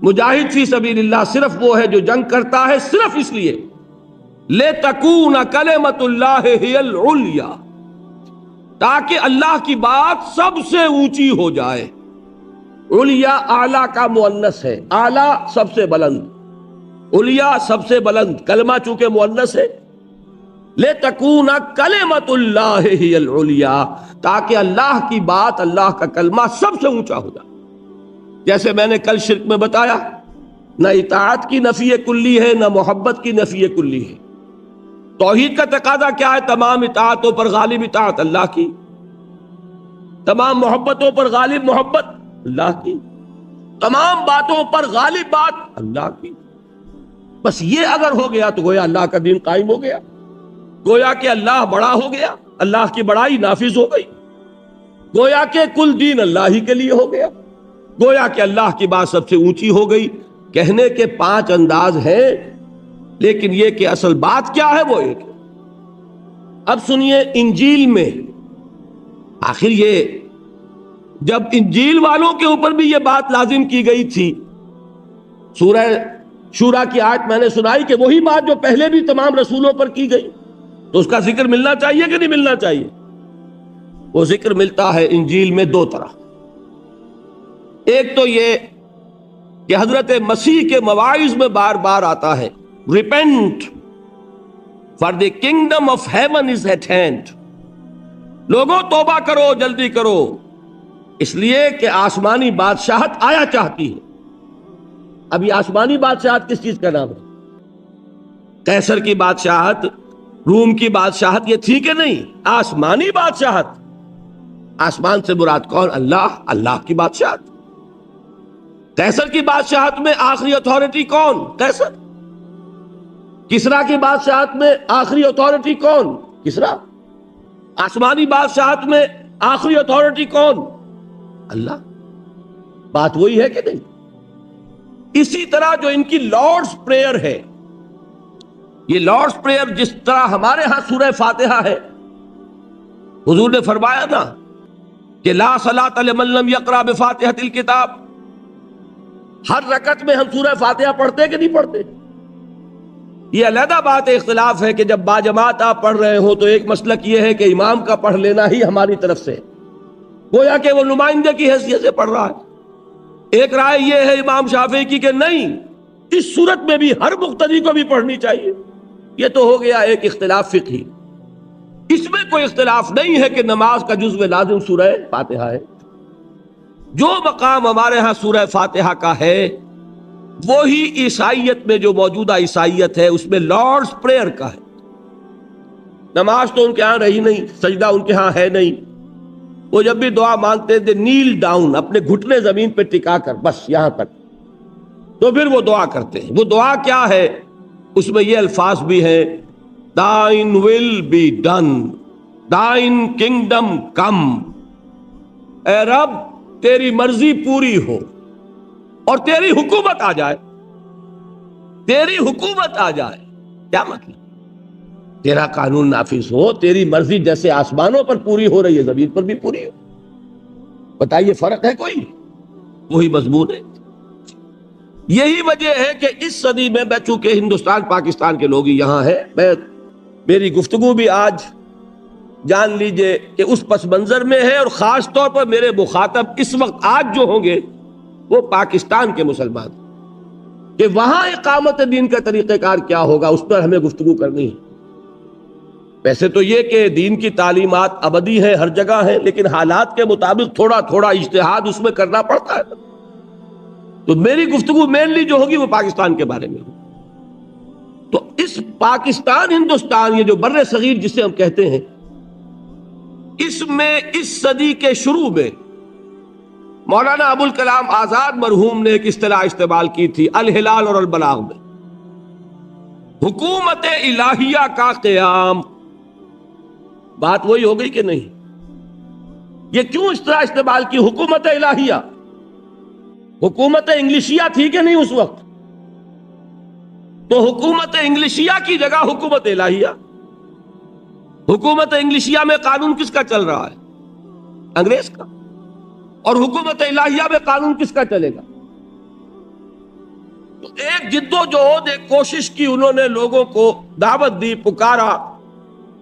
مجاہد فی سبیل اللہ صرف وہ ہے جو جنگ کرتا ہے صرف اس لیے لِتَكُونَ کَلِمَةُ اللَّهِ هِيَ الْعُلْيَا، تاکہ اللہ کی بات سب سے اونچی ہو جائے. علیا اعلیٰ کا مؤنث ہے، اعلیٰ سب سے بلند، علیا سب سے بلند. کلمہ چونکہ مؤنث ہے، لِتَكُونَ كَلِمَةُ اللَّهِ هِيَ الْعُلْيَا، تاکہ اللہ کی بات، اللہ کا کلمہ سب سے اونچا ہو جائے. جیسے میں نے کل شرک میں بتایا، نہ اطاعت کی نفی کلی ہے، نہ محبت کی نفی کلی ہے. توحید کا تقاضا کیا ہے؟ تمام اطاعتوں پر غالب اطاعت اللہ کی، تمام محبتوں پر غالب محبت اللہ کی، تمام باتوں پر غالب بات اللہ کی. بس یہ اگر ہو گیا تو گویا اللہ کا دین قائم ہو گیا، گویا کہ اللہ بڑا ہو گیا، اللہ کی بڑائی نافذ ہو گئی، گویا کہ کل دین اللہ ہی کے لیے ہو گیا، گویا کہ اللہ کی بات سب سے اونچی ہو گئی. کہنے کے 5 انداز ہیں، لیکن یہ کہ اصل بات کیا ہے وہ ایک ہے. اب سنیے، انجیل میں آخر یہ جب انجیل والوں کے اوپر بھی یہ بات لازم کی گئی تھی، سورہ شورا کی آیت میں نے سنائی کہ وہی بات جو پہلے بھی تمام رسولوں پر کی گئی، تو اس کا ذکر ملنا چاہیے کہ نہیں ملنا چاہیے؟ وہ ذکر ملتا ہے انجیل میں دو طرح. ایک تو یہ کہ حضرت مسیح کے مواعظ میں بار بار آتا ہے repent for the kingdom of heaven is at hand. لوگوں توبہ کرو، جلدی کرو، اس لیے کہ آسمانی بادشاہت آیا چاہتی ہے. اب یہ آسمانی بادشاہت کس چیز کا نام ہے؟ قیصر کی بادشاہت، روم کی بادشاہت یہ تھی کہ نہیں؟ آسمانی بادشاہت. آسمان سے مراد کون؟ اللہ، اللہ کی بادشاہت. قیصر کی بادشاہت میں آخری اتھارٹی کون؟ قیصر. کسرا کی بادشاہت میں آخری اتھارٹی کون؟ کسرا. آسمانی بادشاہت میں آخری اتھارٹی کون؟ اللہ. بات وہی ہے کہ نہیں؟ اسی طرح جو ان کی لارڈز پریئر ہے، یہ لارڈز پریئر جس طرح ہمارے ہاں سورہ فاتحہ ہے، حضور نے فرمایا نا کہ لا صلاۃ لمن لم یقرأ بفاتحۃ الکتاب. ہر رکعت میں ہم سورہ فاتحہ پڑھتے کہ نہیں پڑھتے؟ یہ علیحدہ بات ہے، اختلاف ہے کہ جب باجماعت آپ پڑھ رہے ہو تو ایک مسلک یہ ہے کہ امام کا پڑھ لینا ہی ہماری طرف سے، گویا کہ وہ نمائندے کی حیثیت سے پڑھ رہا ہے. ایک رائے یہ ہے امام شافعی کی کہ نہیں، اس صورت میں بھی ہر مقتدی کو بھی پڑھنی چاہیے. یہ تو ہو گیا ایک اختلاف فقہی. اس میں کوئی اختلاف نہیں ہے کہ نماز کا جزو لازم سورہ فاتحہ ہے. جو مقام ہمارے ہاں سورہ فاتحہ کا ہے وہی عیسائیت میں جو موجودہ عیسائیت ہے اس میں لارڈز پریئر کا ہے. نماز تو ان کے ہاں رہی نہیں، سجدہ ان کے ہاں ہے نہیں. وہ جب بھی دعا مانگتے تھے نیل ڈاؤن، اپنے گھٹنے زمین پہ ٹکا کر، بس یہاں تک. تو پھر وہ دعا کرتے ہیں. وہ دعا کیا ہے؟ اس میں یہ الفاظ بھی ہیں thine will be done, thine kingdom come. اے رب تیری مرضی پوری ہو اور تیری حکومت آ جائے. تیری حکومت آ جائے کیا مطلب؟ تیرا قانون نافذ ہو، تیری مرضی جیسے آسمانوں پر پوری ہو رہی ہے زمین پر بھی پوری ہو. بتائیے فرق ہے کوئی؟ وہی مضمون ہے. یہی وجہ ہے کہ اس صدی میں میں چونکہ ہندوستان پاکستان کے لوگ یہاں ہیں، میری گفتگو بھی آج جان لیجئے کہ اس پس منظر میں ہے، اور خاص طور پر میرے مخاطب اس وقت آج جو ہوں گے وہ پاکستان کے مسلمان، کہ وہاں اقامت دین کا طریقہ کار کیا ہوگا اس پر ہمیں گفتگو کرنی ہے. ویسے تو یہ کہ دین کی تعلیمات ابدی ہیں، ہر جگہ ہیں، لیکن حالات کے مطابق تھوڑا تھوڑا اجتہاد اس میں کرنا پڑتا ہے. تو میری گفتگو مینلی جو ہوگی وہ پاکستان کے بارے میں ہوگی. تو اس پاکستان ہندوستان، یہ جو بر صغیر جسے ہم کہتے ہیں، اس میں اس صدی کے شروع میں مولانا ابوالکلام آزاد مرحوم نے ایک اصطلاح استعمال کی تھی الہلال اور البلاغ میں، حکومت الہیہ کا قیام. بات وہی ہو گئی کہ نہیں؟ یہ کیوں اصطلاح استعمال کی حکومت الہیہ؟ حکومت انگلشیہ تھی کہ نہیں اس وقت؟ تو حکومت انگلشیہ کی جگہ حکومت الہیہ. حکومت انگلشیہ میں قانون کس کا چل رہا ہے؟ انگریز کا. اور حکومت الہیہ میں قانون کس کا چلے گا؟ تو ایک جدوجہد، ایک کوشش کی انہوں نے، لوگوں کو دعوت دی، پکارا،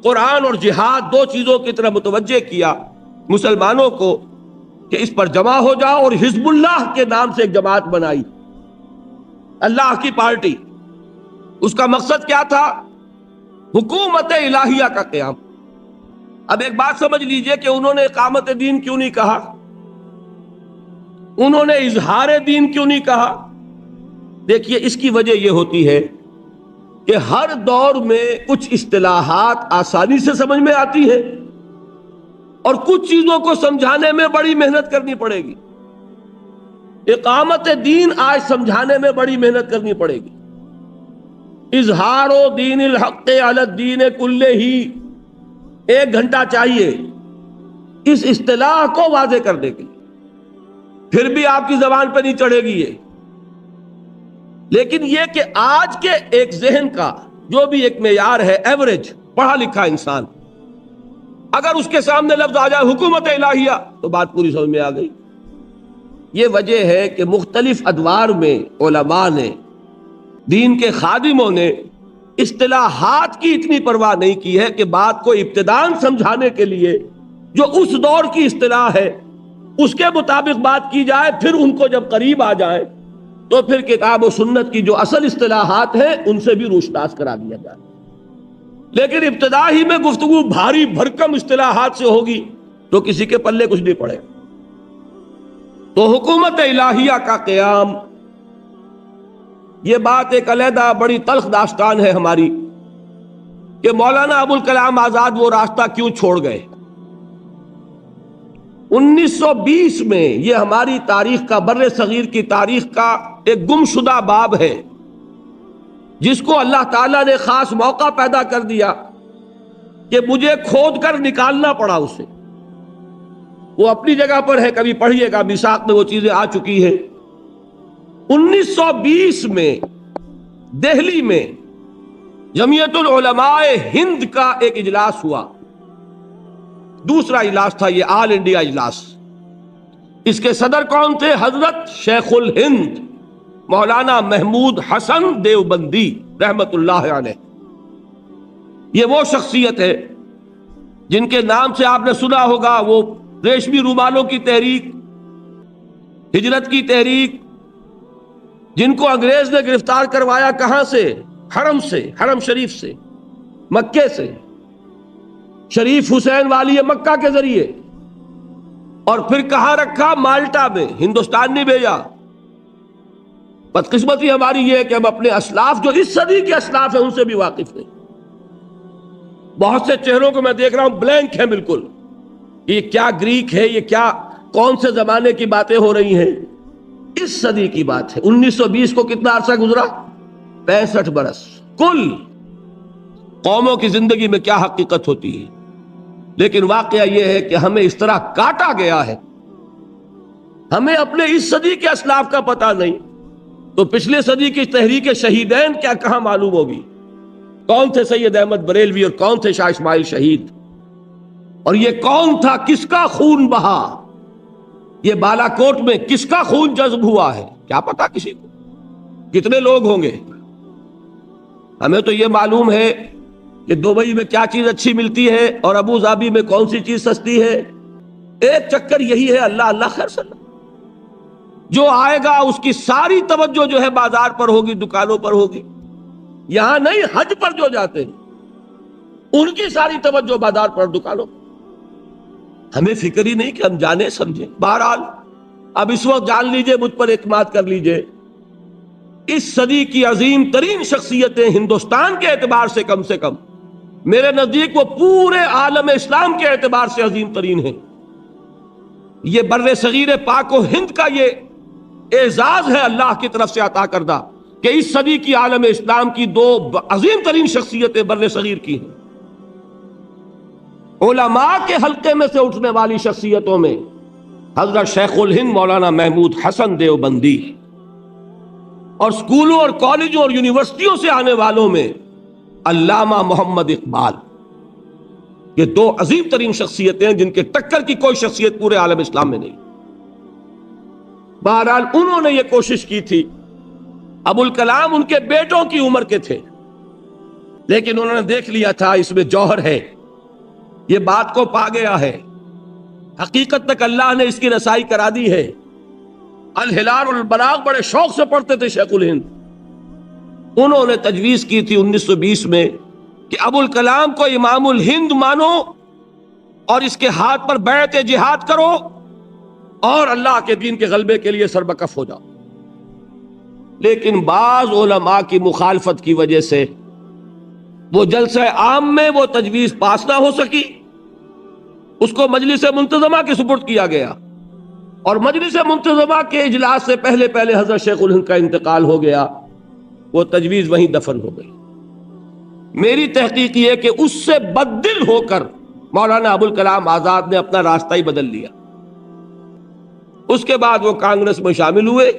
قرآن اور جہاد دو چیزوں کی طرف متوجہ کیا مسلمانوں کو کہ اس پر جمع ہو جاؤ، اور حزب اللہ کے نام سے ایک جماعت بنائی، اللہ کی پارٹی. اس کا مقصد کیا تھا؟ حکومت الہیہ کا قیام. اب ایک بات سمجھ لیجئے کہ انہوں نے اقامت دین کیوں نہیں کہا؟ انہوں نے اظہار دین کیوں نہیں کہا؟ دیکھیے اس کی وجہ یہ ہوتی ہے کہ ہر دور میں کچھ اصطلاحات آسانی سے سمجھ میں آتی ہے اور کچھ چیزوں کو سمجھانے میں بڑی محنت کرنی پڑے گی. اقامت دین آج سمجھانے میں بڑی محنت کرنی پڑے گی. اظہار و دین الحق علی الدین کلہ ہی 1 گھنٹہ چاہیے اس اصطلاح کو واضح کرنے کے لیے. پھر بھی آپ کی زبان پہ نہیں چڑھے گی یہ. لیکن یہ کہ آج کے ایک ذہن کا جو بھی ایک معیار ہے، ایوریج پڑھا لکھا انسان، اگر اس کے سامنے لفظ آ جائے حکومت الہیہ تو بات پوری سمجھ میں آ گئی. یہ وجہ ہے کہ مختلف ادوار میں علماء نے، دین کے خادموں نے اصطلاحات کی اتنی پرواہ نہیں کی ہے کہ بات کو ابتداً سمجھانے کے لیے جو اس دور کی اصطلاح ہے اس کے مطابق بات کی جائے، پھر ان کو جب قریب آ جائے تو پھر کتاب و سنت کی جو اصل اصطلاحات ہیں ان سے بھی روشناس کرا دیا جائے۔ لیکن ابتدا ہی میں گفتگو بھاری بھرکم اصطلاحات سے ہوگی تو کسی کے پلے کچھ نہیں پڑے۔ تو حکومت الہیہ کا قیام، یہ بات ایک علیحدہ بڑی تلخ داستان ہے ہماری کہ مولانا ابوالکلام آزاد وہ راستہ کیوں چھوڑ گئے۔ 1920 میں یہ ہماری تاریخ کا، بر صغیر کی تاریخ کا ایک گمشدہ باب ہے جس کو اللہ تعالیٰ نے خاص موقع پیدا کر دیا کہ مجھے کھود کر نکالنا پڑا اسے۔ وہ اپنی جگہ پر ہے، کبھی پڑھیے گا، میثاق میں وہ چیزیں آ چکی ہیں۔ 1920 میں دہلی میں جمعیت العلماء ہند کا ایک اجلاس ہوا، دوسرا اجلاس تھا یہ آل انڈیا اجلاس۔ اس کے صدر کون تھے؟ حضرت شیخ الہند مولانا محمود حسن دیوبندی رحمت اللہ علیہ۔ یہ وہ شخصیت ہے جن کے نام سے آپ نے سنا ہوگا، وہ ریشمی رومالوں کی تحریک، ہجرت کی تحریک، جن کو انگریز نے گرفتار کروایا کہاں سے؟ حرم سے، حرم شریف سے، مکے سے، شریف حسین والی مکہ کے ذریعے، اور پھر کہاں رکھا؟ مالٹا میں، ہندوستان نہیں بھیجا۔ بدقسمتی ہماری یہ ہے کہ ہم اپنے اسلاف جو اس صدی کے اسلاف ہیں ان سے بھی واقف نہیں۔ بہت سے چہروں کو میں دیکھ رہا ہوں بلینک ہیں بالکل، یہ کیا گریک ہے، یہ کیا کون سے زمانے کی باتیں ہو رہی ہیں؟ اس صدی کی بات ہے۔ 1920 کو کتنا عرصہ گزرا؟ 65 برس۔ کل قوموں کی زندگی میں کیا حقیقت ہوتی ہے، لیکن واقعہ یہ ہے کہ ہمیں اس طرح کاٹا گیا ہے، ہمیں اپنے اس صدی کے اسلاف کا پتہ نہیں، تو پچھلے صدی کی تحریک شہیدین کیا کہاں معلوم ہوگی؟ کون تھے سید احمد بریلوی اور کون تھے شاہ اسماعیل شہید، اور یہ کون تھا، کس کا خون بہا، یہ بالا کوٹ میں کس کا خون جذب ہوا ہے، کیا پتا کسی کو؟ کتنے لوگ ہوں گے؟ ہمیں تو یہ معلوم ہے کہ دبئی میں کیا چیز اچھی ملتی ہے اور ابو ظبی میں کون سی چیز سستی ہے۔ ایک چکر یہی ہے، اللہ اللہ خیر صلی اللہ۔ جو آئے گا اس کی ساری توجہ جو ہے بازار پر ہوگی، دکانوں پر ہوگی، یہاں نہیں، حج پر جو جاتے ہیں ان کی ساری توجہ بازار پر، دکانوں پر۔ ہمیں فکر ہی نہیں کہ ہم جانے سمجھیں۔ بہرحال اب اس وقت جان لیجئے، مجھ پر اعتماد کر لیجئے، اس صدی کی عظیم ترین شخصیتیں ہندوستان کے اعتبار سے کم میرے نزدیک وہ پورے عالم اسلام کے اعتبار سے عظیم ترین ہیں۔ یہ بر صغیر پاک و ہند کا یہ اعزاز ہے اللہ کی طرف سے عطا کردہ کہ اس صدی کی عالم اسلام کی دو عظیم ترین شخصیتیں بر صغیر کی ہیں۔ علماء کے حلقے میں سے اٹھنے والی شخصیتوں میں حضرت شیخ الہند مولانا محمود حسن دیوبندی، اور سکولوں اور کالجوں اور یونیورسٹیوں سے آنے والوں میں علامہ محمد اقبال۔ یہ دو عظیم ترین شخصیتیں ہیں جن کے ٹکر کی کوئی شخصیت پورے عالم اسلام میں نہیں۔ بہرحال انہوں نے یہ کوشش کی تھی، ابوالکلام ان کے بیٹوں کی عمر کے تھے، لیکن انہوں نے دیکھ لیا تھا اس میں جوہر ہے، یہ بات کو پا گیا ہے، حقیقت تک اللہ نے اس کی رسائی کرا دی ہے۔ الہلال والبلاغ بڑے شوق سے پڑھتے تھے شیخ الہند۔ انہوں نے تجویز کی تھی 1920 میں کہ ابوالکلام کو امام الہند مانو اور اس کے ہاتھ پر بیعت جہاد کرو اور اللہ کے دین کے غلبے کے لیے سربکف ہو جاؤ۔ لیکن بعض علماء کی مخالفت کی وجہ سے وہ جلسہ عام میں وہ تجویز پاس نہ ہو سکی، اس کو مجلس منتظمہ کے سپرد کیا گیا، اور مجلس منتظمہ کے اجلاس سے پہلے حضرت شیخ الہند کا انتقال ہو گیا، وہ تجویز وہیں دفن ہو گئی۔ میری تحقیق یہ کہ اس سے بددل ہو کر مولانا ابوالکلام آزاد نے اپنا راستہ ہی بدل لیا۔ اس کے بعد وہ کانگریس میں شامل ہوئے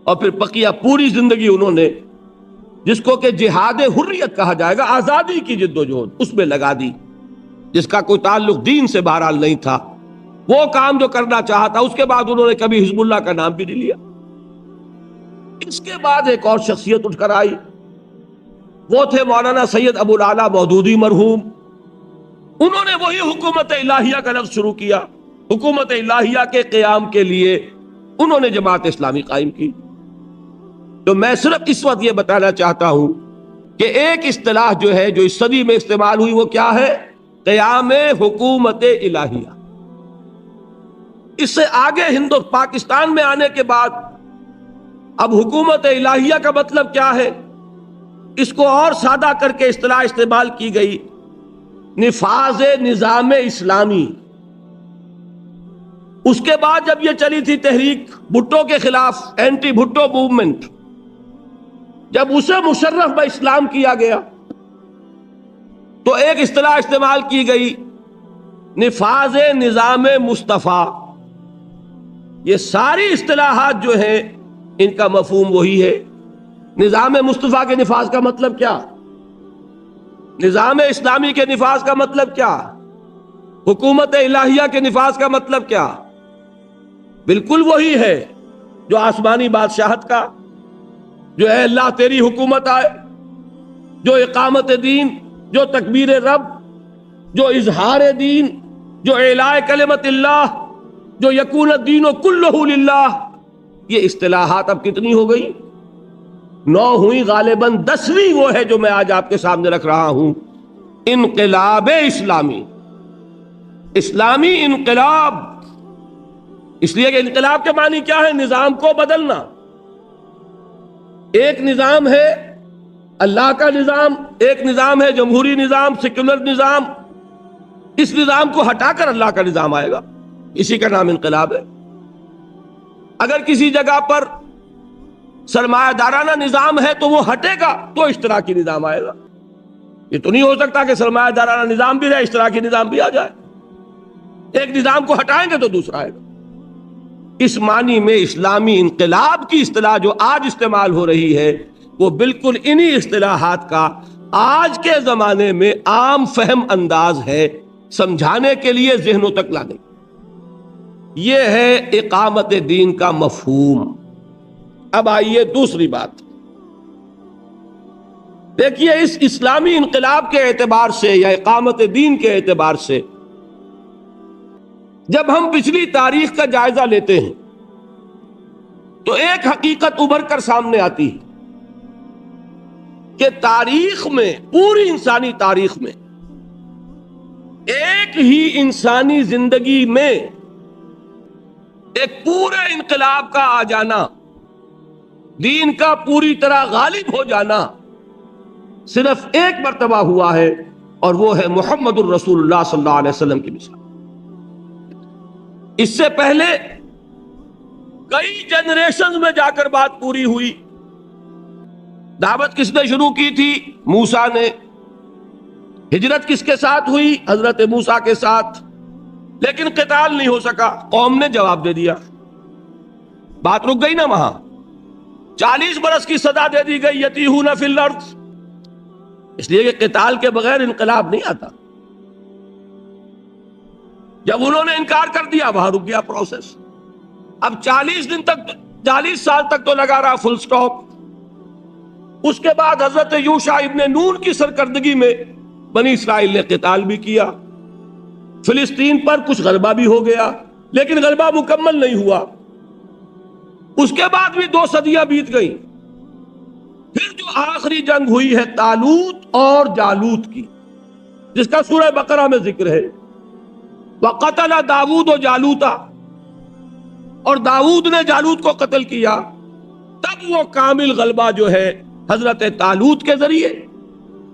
اور پھر بقیہ پوری زندگی انہوں نے جس کو کہ جہاد حریت کہا جائے گا، آزادی کی جدوجہد، اس میں لگا دی، جس کا کوئی تعلق دین سے بہرحال نہیں تھا۔ وہ کام جو کرنا چاہا تھا، اس کے بعد انہوں نے کبھی حزب اللہ کا نام بھی نہیں لیا۔ اس کے بعد ایک اور شخصیت اٹھ کر آئی وہ تھے مولانا سید ابو الاعلیٰ مودودی مرحوم. انہوں نے وہی حکومت الہیہ کا لفظ شروع کیا. حکومت الہیہ کے قیام کے لیے انہوں نے جماعت اسلامی قائم کی. تو میں صرف اس وقت یہ بتانا چاہتا ہوں کہ ایک اصطلاح جو ہے جو اس صدی میں استعمال ہوئی وہ کیا ہے؟ قیام حکومت الہیہ. اس سے آگے پاکستان میں آنے کے بعد اب حکومت الہیہ کا مطلب کیا ہے؟ اس کو اور سادہ کر کے اصطلاح استعمال کی گئی نفاذ نظام اسلامی. اس کے بعد جب یہ چلی تھی تحریک بھٹو کے خلاف، اینٹی بھٹو موومنٹ، جب اسے مشرف بہ اسلام کیا گیا تو ایک اصطلاح استعمال کی گئی نفاذ نظام مصطفیٰ. یہ ساری اصطلاحات جو ہیں ان کا مفہوم وہی ہے. نظام مصطفیٰ کے نفاذ کا مطلب کیا؟ نظام اسلامی کے نفاذ کا مطلب کیا؟ حکومت الہیہ کے نفاذ کا مطلب کیا؟ بالکل وہی ہے جو آسمانی بادشاہت کا، جو ہے اللہ تیری حکومت آئے، جو اقامت دین، جو تکبیر رب، جو اظہار دین، جو اعلاء کلمت اللہ، جو یکون الدین کلہ للہ. یہ اصطلاحات اب کتنی ہو گئی؟ 9 ہوئی غالباً. 10ویں وہ ہے جو میں آج آپ کے سامنے رکھ رہا ہوں، انقلاب اسلامی. اسلامی انقلاب. اس لیے کہ انقلاب کے معنی کیا ہے؟ نظام کو بدلنا. ایک نظام ہے اللہ کا نظام، ایک نظام ہے جمہوری نظام، سیکولر نظام. اس نظام کو ہٹا کر اللہ کا نظام آئے گا، اسی کا نام انقلاب ہے. اگر کسی جگہ پر سرمایہ دارانہ نظام ہے تو وہ ہٹے گا تو اشتراکی نظام آئے گا. یہ تو نہیں ہو سکتا کہ سرمایہ دارانہ نظام بھی رہے، اشتراکی نظام بھی آ جائے. ایک نظام کو ہٹائیں گے تو دوسرا آئے گا. اس معنی میں اسلامی انقلاب کی اصطلاح جو آج استعمال ہو رہی ہے وہ بالکل انہی اصطلاحات کا آج کے زمانے میں عام فہم انداز ہے، سمجھانے کے لیے ذہنوں تک لانے. یہ ہے اقامت دین کا مفہوم. اب آئیے دوسری بات. دیکھیے اس اسلامی انقلاب کے اعتبار سے یا اقامت دین کے اعتبار سے جب ہم پچھلی تاریخ کا جائزہ لیتے ہیں تو ایک حقیقت ابھر کر سامنے آتی ہے کہ تاریخ میں، پوری انسانی تاریخ میں، ایک ہی انسانی زندگی میں ایک پورے انقلاب کا آ جانا، دین کا پوری طرح غالب ہو جانا صرف ایک مرتبہ ہوا ہے، اور وہ ہے محمد الرسول اللہ صلی اللہ علیہ وسلم کی مثال. اس سے پہلے کئی جنریشن میں جا کر بات پوری ہوئی. دعوت کس نے شروع کی تھی؟ موسیٰ نے. ہجرت کس کے ساتھ ہوئی؟ حضرت موسیٰ کے ساتھ. لیکن قتال نہیں ہو سکا، قوم نے جواب دے دیا، بات رک گئی نا وہاں. 40 برس کی سزا دے دی گئی، یتیہون فی الارض. اس لیے کہ قتال کے بغیر انقلاب نہیں آتا. جب انہوں نے انکار کر دیا وہاں رک گیا پروسیس. اب 40 دن تک، 40 سال تک تو لگا رہا فل سٹاپ. اس کے بعد حضرت یوشع ابن نون کی سرکردگی میں بنی اسرائیل نے قتال بھی کیا. فلسطین پر کچھ غلبہ بھی ہو گیا، لیکن غلبہ مکمل نہیں ہوا. اس کے بعد بھی 2 صدیاں بیت گئیں. پھر جو آخری جنگ ہوئی ہے طالوت اور جالوت کی، جس کا سورہ بقرہ میں ذکر ہے، وَقَتَلَ داؤد جالوتا، اور داؤد نے جالوت کو قتل کیا. تب وہ کامل غلبہ جو ہے حضرت طالوت کے ذریعے،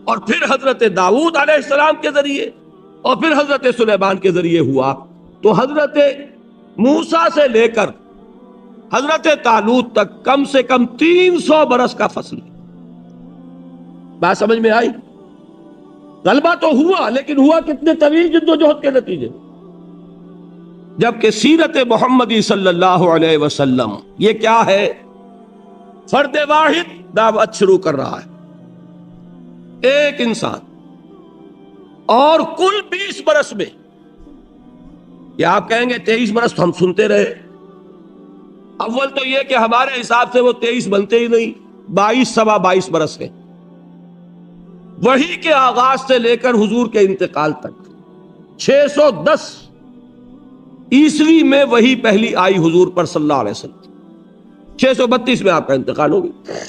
اور پھر حضرت داؤد علیہ السلام کے ذریعے، اور پھر حضرت سلیمان کے ذریعے ہوا. تو حضرت موسیٰ سے لے کر حضرت طالوت تک کم سے کم 300 برس کا فصل. بات سمجھ میں آئی؟ غلبہ تو ہوا، لیکن ہوا کتنے طویل جدوجہد کے نتیجے. جبکہ سیرت محمدی صلی اللہ علیہ وسلم یہ کیا ہے؟ فرد واحد دعوت شروع کر رہا ہے، ایک انسان، اور کل 20 برس میں. یا آپ کہیں گے 23 برس تو ہم سنتے رہے. اول تو یہ کہ ہمارے حساب سے وہ 23 بنتے ہی نہیں، 22 سوا 22 برس ہے. وحی کے آغاز سے لے کر حضور کے انتقال تک 610 عیسوی میں وحی پہلی آئی حضور پر صلی اللہ علیہ وسلم، 632 میں آپ کا انتقال ہو گیا۔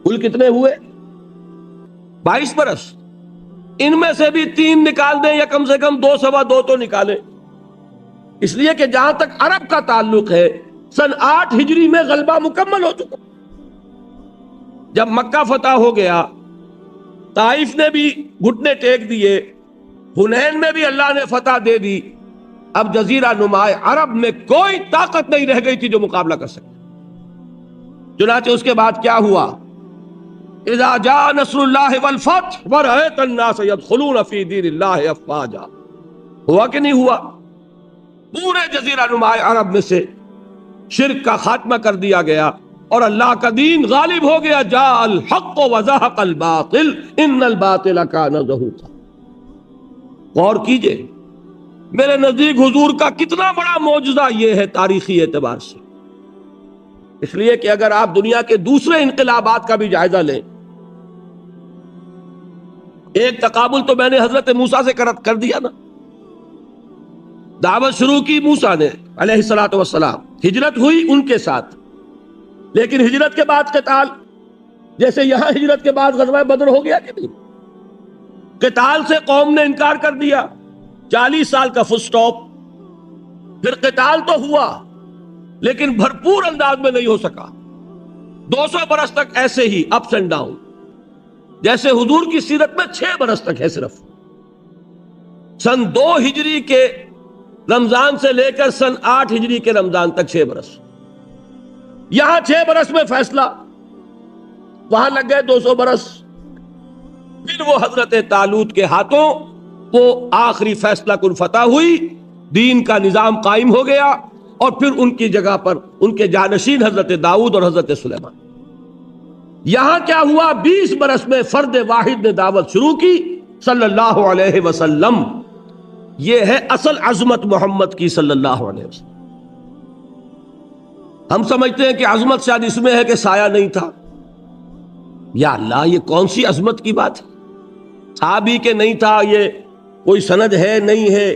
کل کتنے ہوئے؟ 22 برس۔ ان میں سے بھی 3 نکال دیں یا کم سے کم 2 سوا 2 تو نکالیں، اس لیے کہ جہاں تک عرب کا تعلق ہے سن 8 ہجری میں غلبہ مکمل ہو چکا۔ جب مکہ فتح ہو گیا، طائف نے بھی گھٹنے ٹیک دیے، حنین میں بھی اللہ نے فتح دے دی، اب جزیرہ نما عرب میں کوئی طاقت نہیں رہ گئی تھی جو مقابلہ کر سکے۔ چنانچہ اس کے بعد کیا ہوا؟ اذا جاء نصر اللہ والفتح ورأیت الناس يدخلون فی دین اللہ افواجا، ہوا کہ نہیں ہوا؟ پورے جزیرہ نما عرب میں سے شرک کا خاتمہ کر دیا گیا اور اللہ کا دین غالب ہو گیا۔ جاء الحق وزهق الباطل ان الباطل کان زہوقا۔ غور کیجئے، میرے نزدیک حضور کا کتنا بڑا معجزہ یہ ہے تاریخی اعتبار سے۔ اس لیے کہ اگر آپ دنیا کے دوسرے انقلابات کا بھی جائزہ لیں، ایک تقابل تو میں نے حضرت موسیٰ سے کر دیا نا، دعوت شروع کی موسیٰ نے علیہ الصلوۃ والسلام، ہجرت ہوئی ان کے ساتھ، لیکن ہجرت کے بعد قتال، جیسے یہاں ہجرت کے بعد غزوہ بدر ہو گیا کہ نہیں؟ قتال سے قوم نے انکار کر دیا، 40 سال کا فل سٹاپ، پھر قتال تو ہوا لیکن بھرپور انداز میں نہیں ہو سکا، 200 برس تک ایسے ہی اپس اینڈ ڈاؤن، جیسے حضور کی سیرت میں 6 برس تک ہے صرف، سن 2 ہجری کے رمضان سے لے کر سن 8 ہجری کے رمضان تک 6 برس، یہاں 6 برس میں فیصلہ، وہاں لگ گئے 200 برس، پھر وہ حضرت طالوت کے ہاتھوں وہ آخری فیصلہ کن فتح ہوئی، دین کا نظام قائم ہو گیا، اور پھر ان کی جگہ پر ان کے جانشین حضرت داؤد اور حضرت سلیمان۔ یہاں کیا ہوا؟ 20 برس میں فرد واحد نے دعوت شروع کی صلی اللہ علیہ وسلم۔ یہ ہے اصل عظمت محمد کی صلی اللہ علیہ وسلم۔ ہم سمجھتے ہیں کہ عظمت شاید اس میں ہے کہ سایہ نہیں تھا، یا اللہ یہ کون سی عظمت کی بات ہے؟ تھا بھی کہ نہیں تھا، یہ کوئی سند ہے نہیں ہے،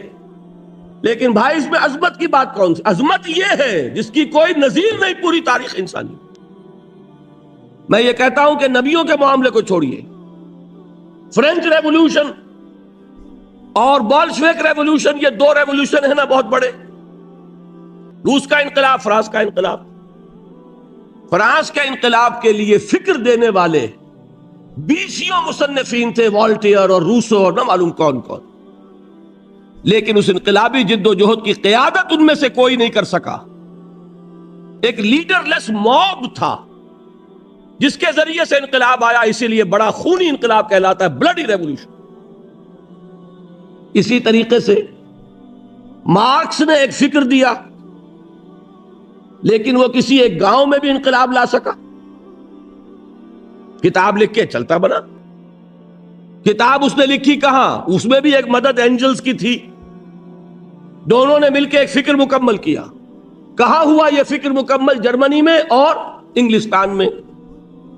لیکن بھائی اس میں عظمت کی بات کون سی؟ عظمت یہ ہے جس کی کوئی نظیر نہیں پوری تاریخ انسانی۔ میں یہ کہتا ہوں کہ نبیوں کے معاملے کو چھوڑیے، فرینچ ریولوشن اور بولشوک ریولوشن، یہ 2 ریولوشن ہیں نا بہت بڑے، روس کا انقلاب، فرانس کا انقلاب۔ فرانس کے انقلاب کے لیے فکر دینے والے 20 مصنفین تھے، والٹیئر اور روسو اور نہ معلوم کون کون، لیکن اس انقلابی جد و جہد کی قیادت ان میں سے کوئی نہیں کر سکا۔ ایک لیڈر لیس موب تھا جس کے ذریعے سے انقلاب آیا، اسی لیے بڑا خونی انقلاب کہلاتا ہے، بلڈی ریولوشن۔ اسی طریقے سے مارکس نے ایک فکر دیا، لیکن وہ کسی ایک گاؤں میں بھی انقلاب لا سکا، کتاب لکھ کے چلتا بنا۔ کتاب اس نے لکھی کہاں؟ اس میں بھی ایک مدد اینجلز کی تھی، دونوں نے مل کے ایک فکر مکمل کیا۔ کہاں ہوا یہ فکر مکمل؟ جرمنی میں اور انگلستان میں۔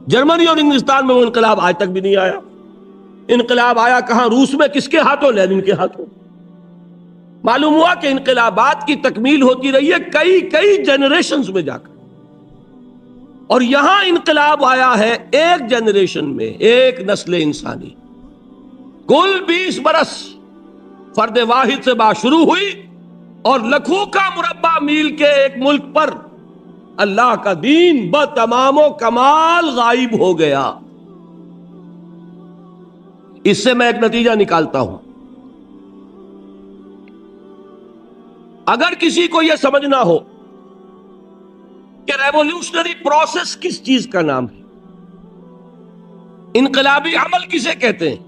جرمنی اور انگلستان میں وہ انقلاب آج تک بھی نہیں آیا۔ انقلاب آیا کہاں؟ روس میں۔ کس کے ہاتھوں؟ لینن کے ہاتھوں۔ معلوم ہوا کہ انقلابات کی تکمیل ہوتی رہی ہے کئی جنریشنز میں جا کر، اور یہاں انقلاب آیا ہے ایک جنریشن میں، ایک نسل انسانی۔ کل 20 برس فرد واحد سے بات شروع ہوئی، اور لکھوں کا مربع میل کے ایک ملک پر اللہ کا دین بتمام و کمال غائب ہو گیا۔ اس سے میں ایک نتیجہ نکالتا ہوں، اگر کسی کو یہ سمجھنا ہو کہ ریولیوشنری پروسیس کس چیز کا نام ہے، انقلابی عمل کسے کہتے ہیں،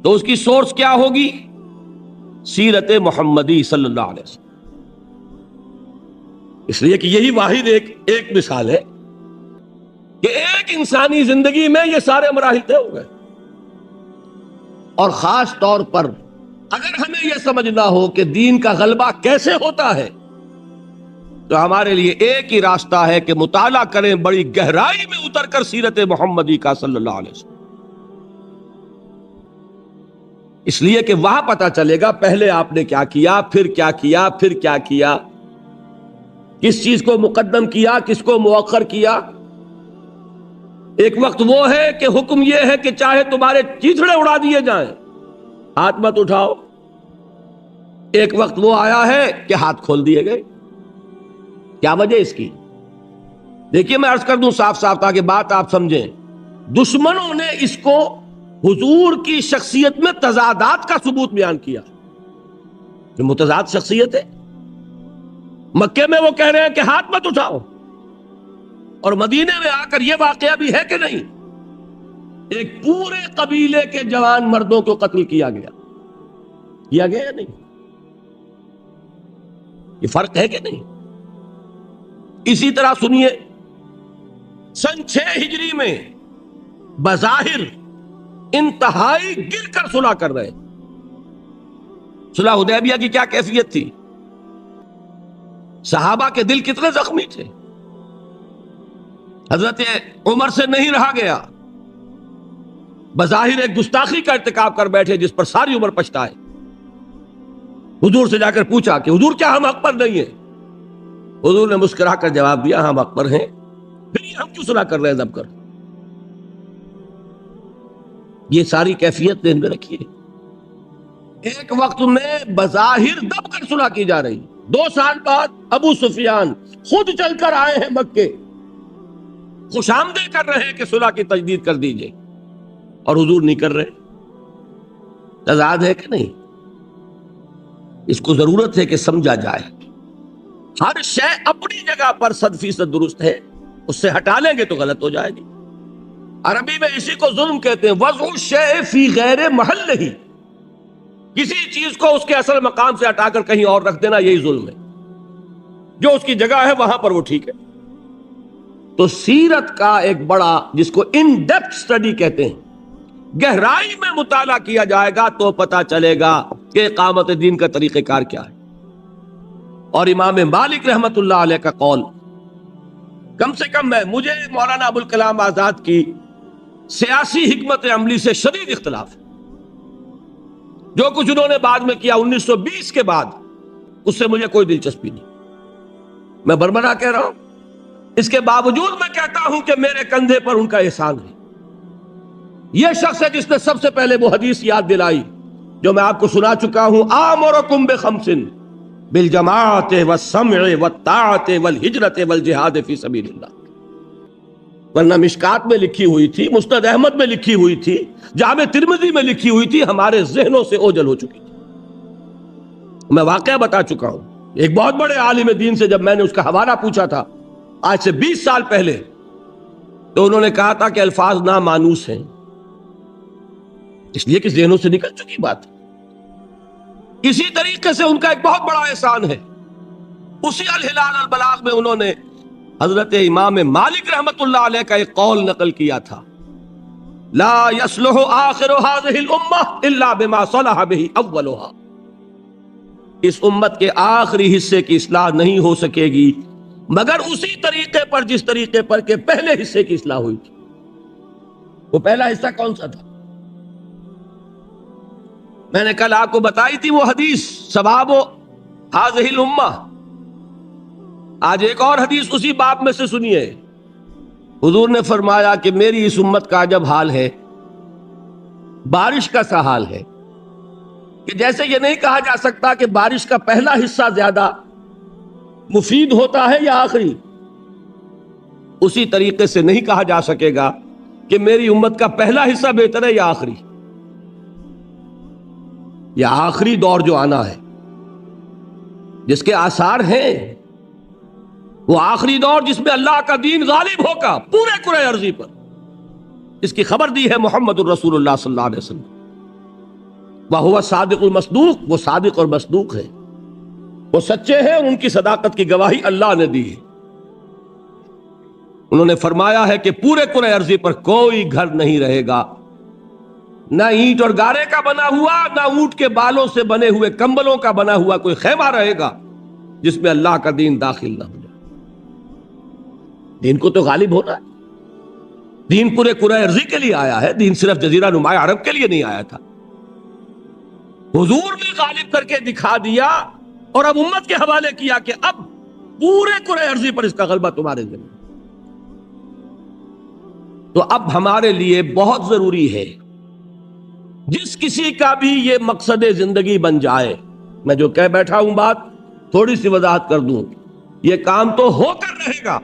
تو اس کی سورس کیا ہوگی؟ سیرت محمدی صلی اللہ علیہ وسلم۔ اس لیے کہ یہی واحد ایک مثال ہے کہ ایک انسانی زندگی میں یہ سارے مراحل طے ہو گئے۔ اور خاص طور پر اگر ہمیں یہ سمجھنا ہو کہ دین کا غلبہ کیسے ہوتا ہے، تو ہمارے لیے ایک ہی راستہ ہے کہ مطالعہ کریں بڑی گہرائی میں اتر کر سیرت محمدی کا صلی اللہ علیہ وسلم۔ اس لیے کہ وہاں پتا چلے گا پہلے آپ نے کیا کیا، پھر کیا کیا، پھر کیا کیا، کس چیز کو مقدم کیا، کس کو مؤخر کیا۔ ایک وقت وہ ہے کہ حکم یہ ہے کہ چاہے تمہارے چیتڑے اڑا دیے جائیں، ہاتھ مت اٹھاؤ۔ ایک وقت وہ آیا ہے کہ ہاتھ کھول دیے گئے۔ کیا وجہ اس کی؟ دیکھیے میں عرض کر دوں صاف صاف تاکہ بات آپ سمجھیں۔ دشمنوں نے اس کو حضور کی شخصیت میں تضادات کا ثبوت بیان کیا، جو متضاد شخصیت ہے۔ مکے میں وہ کہہ رہے ہیں کہ ہاتھ مت اٹھاؤ، اور مدینے میں آ کر یہ واقعہ بھی ہے کہ نہیں، ایک پورے قبیلے کے جوان مردوں کو قتل کیا گیا یا نہیں؟ یہ فرق ہے کہ نہیں؟ اسی طرح سنیے، سن 6 ہجری میں بظاہر انتہائی گر کر صلح کر رہے۔ صلح حدیبیہ کی کیا کیفیت تھی؟ صحابہ کے دل کتنے زخمی تھے، حضرت عمر سے نہیں رہا گیا، بظاہر ایک گستاخی کا ارتکاب کر بیٹھے جس پر ساری عمر پچھتائے۔ حضور سے جا کر پوچھا کہ حضور کیا ہم حق پر نہیں ہیں؟ حضور نے مسکرا کر جواب دیا ہم حق پر ہیں، پھر یہ ہم کیوں صلح کر رہے ہیں دب کر؟ یہ ساری کیفیت ذہن میں رکھیے۔ ایک وقت میں بظاہر دب کر صلح کی جا رہی، 2 سال بعد ابو سفیان خود چل کر آئے ہیں مکے، خوش آمدید کر رہے ہیں کہ صلح کی تجدید کر دیجئے، اور حضور نہیں کر رہے۔ تضاد ہے کہ نہیں؟ اس کو ضرورت ہے کہ سمجھا جائے۔ ہر شے اپنی جگہ پر 100% درست ہے، اس سے ہٹا لیں گے تو غلط ہو جائے گی۔ عربی میں اسی کو ظلم کہتے ہیں، وضع الشیء فی غیر محلہ، کسی چیز کو اس کے اصل مقام سے ہٹا کر کہیں اور رکھ دینا، یہی ظلم ہے۔ جو اس کی جگہ ہے وہاں پر وہ ٹھیک ہے۔ تو سیرت کا ایک بڑا، جس کو ان ڈیپتھ سٹڈی کہتے ہیں، گہرائی میں مطالعہ کیا جائے گا تو پتا چلے گا کہ اقامت دین کا طریقہ کار کیا ہے۔ اور امام مالک رحمت اللہ علیہ کا قول، کم سے کم مجھے مولانا ابوالکلام آزاد کی سیاسی حکمت عملی سے شدید اختلاف ہے۔ جو کچھ انہوں نے بعد میں کیا 1920 کے بعد، اس سے مجھے کوئی دلچسپی نہیں، میں برمنا کہہ رہا ہوں۔ اس کے باوجود میں کہتا ہوں کہ میرے کندھے پر ان کا احسان ہے۔ یہ شخص ہے جس نے سب سے پہلے وہ حدیث یاد دلائی جو میں آپ کو سنا چکا ہوں، آمرکم بخمس بالجماعت والسمع والطاعت والہجرت والجہاد فی سبیل اللہ۔ ورنہ مشکات میں لکھی ہوئی تھی، مسند احمد میں لکھی ہوئی تھی، جامع ترمذی میں لکھی ہوئی تھی، ہمارے ذہنوں سے اوجل ہو چکی تھی۔ میں واقعہ بتا چکا ہوں، ایک بہت بڑے عالم دین سے جب میں نے اس کا حوالہ پوچھا تھا آج سے 20 سال پہلے، تو انہوں نے کہا تھا کہ الفاظ نامانوس ہیں، اس لیے کہ ذہنوں سے نکل چکی بات۔ اسی طریقے سے ان کا ایک بہت بڑا احسان ہے، اسی الہلال البلاغ میں انہوں نے حضرت امام مالک رحمت اللہ علیہ کا ایک قول نقل کیا تھا، لا يصلح آخر هذه الامة الا بما صلح به اولها، اس امت کے آخری حصے کی اصلاح نہیں ہو سکے گی مگر اسی طریقے پر جس طریقے پر کہ پہلے حصے کی اصلاح ہوئی تھی۔ وہ پہلا حصہ کون سا تھا؟ میں نے کل آپ کو بتائی تھی وہ حدیث، ثواب هذه الامة۔ آج ایک اور حدیث اسی باب میں سے سنیے۔ حضور نے فرمایا کہ میری اس امت کا عجب حال ہے، بارش کا سا حال ہے، کہ جیسے یہ نہیں کہا جا سکتا کہ بارش کا پہلا حصہ زیادہ مفید ہوتا ہے یا آخری، اسی طریقے سے نہیں کہا جا سکے گا کہ میری امت کا پہلا حصہ بہتر ہے یا آخری۔ یا آخری دور جو آنا ہے، جس کے آثار ہیں، وہ آخری دور جس میں اللہ کا دین غالب ہوگا پورے کرۂ ارضی پر، اس کی خبر دی ہے محمد الرسول اللہ صلی اللہ علیہ وسلم۔ وَهُوَ الصَّادِقُ الْمَصْدُوقُ، وہ صادق اور مصدوق ہے، وہ سچے ہیں اور ان کی صداقت کی گواہی اللہ نے دی ہے۔ انہوں نے فرمایا ہے کہ پورے کرۂ ارضی پر کوئی گھر نہیں رہے گا، نہ اینٹ اور گارے کا بنا ہوا، نہ اونٹ کے بالوں سے بنے ہوئے کمبلوں کا بنا ہوا کوئی خیمہ رہے گا جس میں اللہ کا دین داخل نہ ہو جائے۔ دین کو تو غالب ہونا ہے، دین پورے کرۂ ارضی کے لیے آیا ہے، دین صرف جزیرہ نما عرب کے لیے نہیں آیا تھا۔ حضور نے غالب کر کے دکھا دیا اور اب امت کے حوالے کیا کہ اب پورے کرۂ ارضی پر اس کا غلبہ تمہارے ذمہ۔ تو اب ہمارے لیے بہت ضروری ہے جس کسی کا بھی یہ مقصد زندگی بن جائے، میں جو کہہ بیٹھا ہوں بات تھوڑی سی وضاحت کر دوں، یہ کام تو ہو کر رہے گا،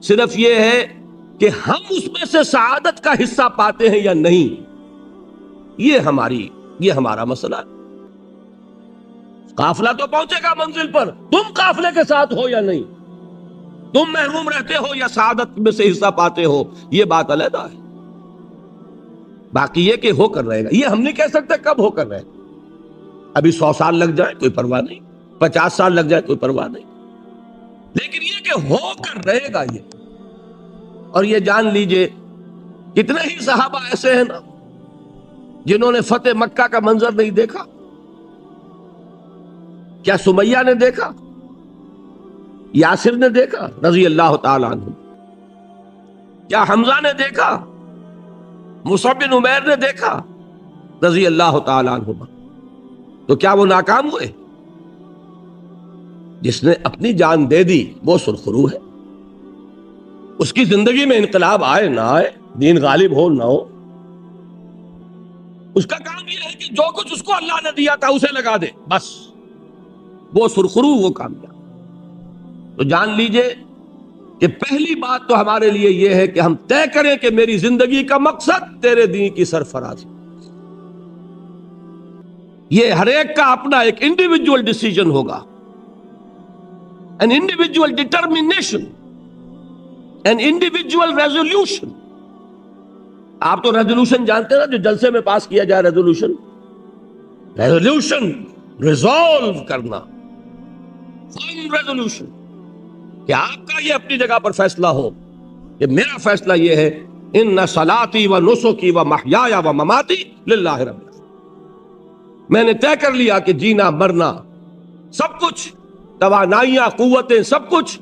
صرف یہ ہے کہ ہم اس میں سے سعادت کا حصہ پاتے ہیں یا نہیں، یہ ہمارا مسئلہ ہے۔ قافلہ تو پہنچے گا منزل پر، تم قافلے کے ساتھ ہو یا نہیں، تم محروم رہتے ہو یا سعادت میں سے حصہ پاتے ہو، یہ بات علیحدہ ہے۔ باقی یہ کہ ہو کر رہے گا، یہ ہم نہیں کہہ سکتے کب ہو کر رہے گا۔ ابھی 100 سال لگ جائے کوئی پرواہ نہیں، 50 سال لگ جائے کوئی پرواہ نہیں، لیکن یہ کہ ہو کر رہے گا یہ۔ اور یہ جان لیجئے کتنے ہی صحابہ ایسے ہیں نا جنہوں نے فتح مکہ کا منظر نہیں دیکھا۔ کیا سمیہ نے دیکھا؟ یاسر نے دیکھا رضی اللہ تعالی عنہ؟ کیا حمزہ نے دیکھا؟ مصعب بن عمیر نے دیکھا رضی اللہ تعالی عنہ؟ تو کیا وہ ناکام ہوئے؟ جس نے اپنی جان دے دی وہ سرخرو ہے، اس کی زندگی میں انقلاب آئے نہ آئے، دین غالب ہو نہ ہو، اس کا کام یہ ہے کہ جو کچھ اس کو اللہ نے دیا تھا اسے لگا دے، بس وہ سرخرو، وہ کامیاب۔ تو جان لیجئے کہ پہلی بات تو ہمارے لیے یہ ہے کہ ہم طے کریں کہ میری زندگی کا مقصد تیرے دین کی سرفرازی۔ یہ ہر ایک کا اپنا ایک انڈیویجول ڈیسیجن ہوگا، an individual determination, an individual resolution۔ آپ تو ریزولوشن جانتے ہیں نا، جو جلسے میں پاس کیا جائے، ریزولوشن ریزالو کرنا، فرم ریزولوشن، کہ آپ کا یہ اپنی جگہ پر فیصلہ ہو کہ میرا فیصلہ یہ ہے ان صلاتی و نسکی و محیایا و مماتی للہ رب العالمین۔ میں نے طے کر لیا کہ جینا مرنا سب کچھ، توانائیاں، قوتیں، سب کچھ،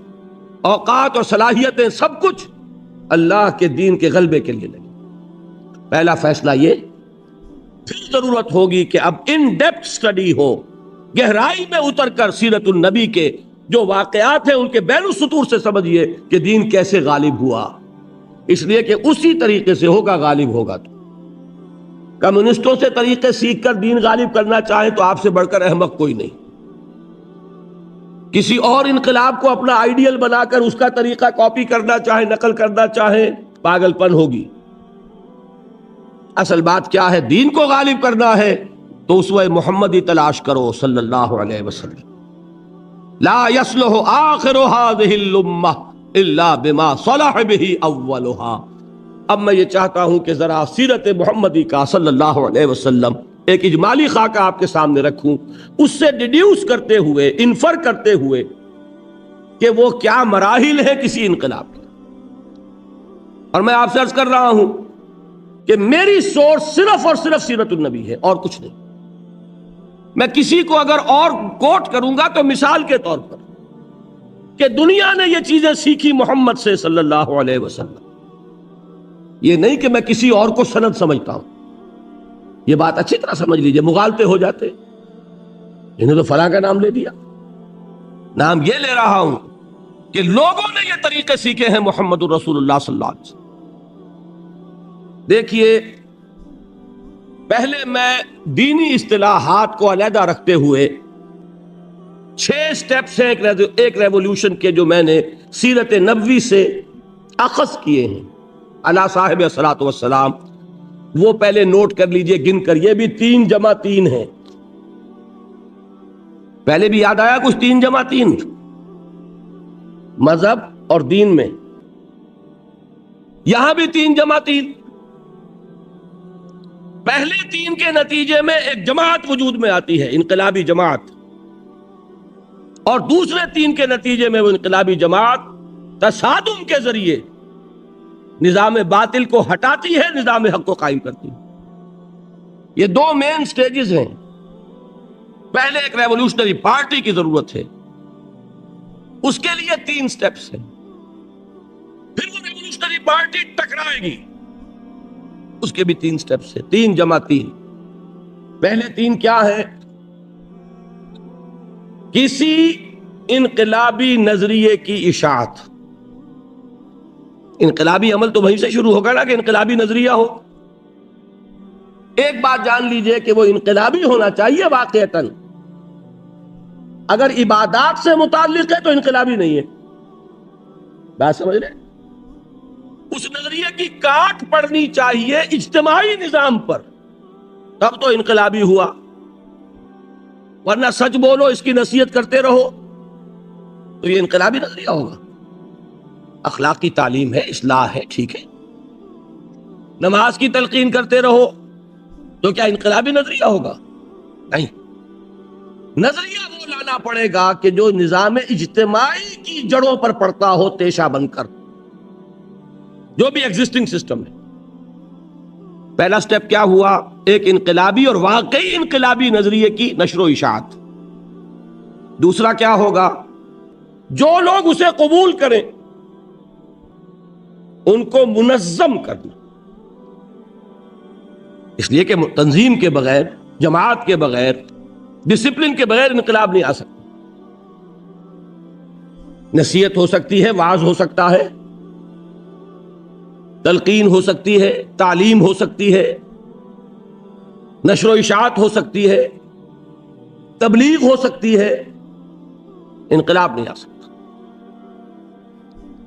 اوقات اور صلاحیتیں، سب کچھ اللہ کے دین کے غلبے کے لیے لگی۔ پہلا فیصلہ یہ۔ پھر ضرورت ہوگی کہ اب ان ڈیپتھ سٹڈی ہو، گہرائی میں اتر کر سیرت النبی کے جو واقعات ہیں ان کے بین السطور سے سمجھیے کہ دین کیسے غالب ہوا، اس لیے کہ اسی طریقے سے ہوگا، غالب ہوگا۔ تو کمیونسٹوں سے طریقے سیکھ کر دین غالب کرنا چاہیں تو آپ سے بڑھ کر احمق کوئی نہیں۔ کسی اور انقلاب کو اپنا آئیڈیل بنا کر اس کا طریقہ کاپی کرنا چاہیں، نقل کرنا چاہیں، پاگل پن ہوگی۔ اصل بات کیا ہے؟ دین کو غالب کرنا ہے تو اسوہ محمدی تلاش کرو صلی اللہ علیہ وسلم۔ لا يصلح آخر هذه الامة الا بما صلح به اولها۔ اب میں یہ چاہتا ہوں کہ ذرا سیرت محمدی کا صلی اللہ علیہ وسلم ایک اجمالی خاکہ آپ کے سامنے رکھوں، اس سے ڈیڈیوس کرتے ہوئے، انفر کرتے ہوئے کہ وہ کیا مراحل ہے کسی انقلاب کے۔ اور میں آپ سے عرض کر رہا ہوں کہ میری سورس صرف اور صرف سیرت النبی ہے اور کچھ نہیں۔ میں کسی کو اگر اور کوٹ کروں گا تو مثال کے طور پر کہ دنیا نے یہ چیزیں سیکھی محمد سے صلی اللہ علیہ وسلم، یہ نہیں کہ میں کسی اور کو سند سمجھتا ہوں۔ یہ بات اچھی طرح سمجھ لیجئے، مغالطے ہو جاتے، انہیں تو فلاں کا نام لے دیا۔ نام یہ لے رہا ہوں کہ لوگوں نے یہ طریقے سیکھے ہیں محمد الرسول اللہ صلی اللہ علیہ وسلم۔ دیکھیے، پہلے میں دینی اصطلاحات کو علیحدہ رکھتے ہوئے 6 سٹیپس ہیں ایک ریولوشن کے جو میں نے سیرت نبوی سے اخذ کیے ہیں علی صاحب الصلاۃ والسلام، وہ پہلے نوٹ کر لیجئے گن کر۔ یہ بھی 3 جمع 3 ہے، پہلے بھی یاد آیا کچھ 3 جمع 3 مذہب اور دین میں، یہاں بھی 3 جمع 3۔ پہلے 3 کے نتیجے میں ایک جماعت وجود میں آتی ہے، انقلابی جماعت، اور دوسرے 3 کے نتیجے میں وہ انقلابی جماعت تصادم کے ذریعے نظام باطل کو ہٹاتی ہے، نظام حق کو قائم کرتی ہے۔ یہ 2 مین سٹیجز ہیں۔ پہلے ایک ریولوشنری پارٹی کی ضرورت ہے، اس کے لیے 3 سٹیپس ہیں۔ پھر وہ ریولوشنری پارٹی ٹکرائے گی، اس کے بھی 3 سٹیپس ہیں، 3 جمع 3۔ پہلے تین کیا ہیں؟ کسی انقلابی نظریے کی اشاعت. انقلابی عمل تو وہیں سے شروع ہوگا نا کہ انقلابی نظریہ ہو. ایک بات جان لیجئے کہ وہ انقلابی ہونا چاہیے واقعتاً. اگر عبادات سے متعلق ہے تو انقلابی نہیں ہے. بات سمجھ رہے؟ اس نظریے کی کاٹ پڑنی چاہیے اجتماعی نظام پر، تب تو انقلابی ہوا. ورنہ سچ بولو، اس کی نصیحت کرتے رہو تو یہ انقلابی نظریہ ہوگا. اخلاقی تعلیم ہے، اصلاح ہے، ٹھیک ہے. نماز کی تلقین کرتے رہو تو کیا انقلابی نظریہ ہوگا؟ نہیں. نظریہ وہ لانا پڑے گا کہ جو نظام اجتماعی کی جڑوں پر پڑتا ہو، تیشہ بن کر، جو بھی ایگزسٹنگ سسٹم ہے. پہلا سٹیپ کیا ہوا؟ ایک انقلابی اور واقعی انقلابی نظریے کی نشر و اشاعت. دوسرا کیا ہوگا؟ جو لوگ اسے قبول کریں ان کو منظم کرنا. اس لیے کہ تنظیم کے بغیر، جماعت کے بغیر، ڈسپلن کے بغیر انقلاب نہیں آ سکتا. نصیحت ہو سکتی ہے، وعظ ہو سکتا ہے، تلقین ہو سکتی ہے، تعلیم ہو سکتی ہے، نشر و اشاعت ہو سکتی ہے، تبلیغ ہو سکتی ہے. انقلاب نہیں آ سکتا.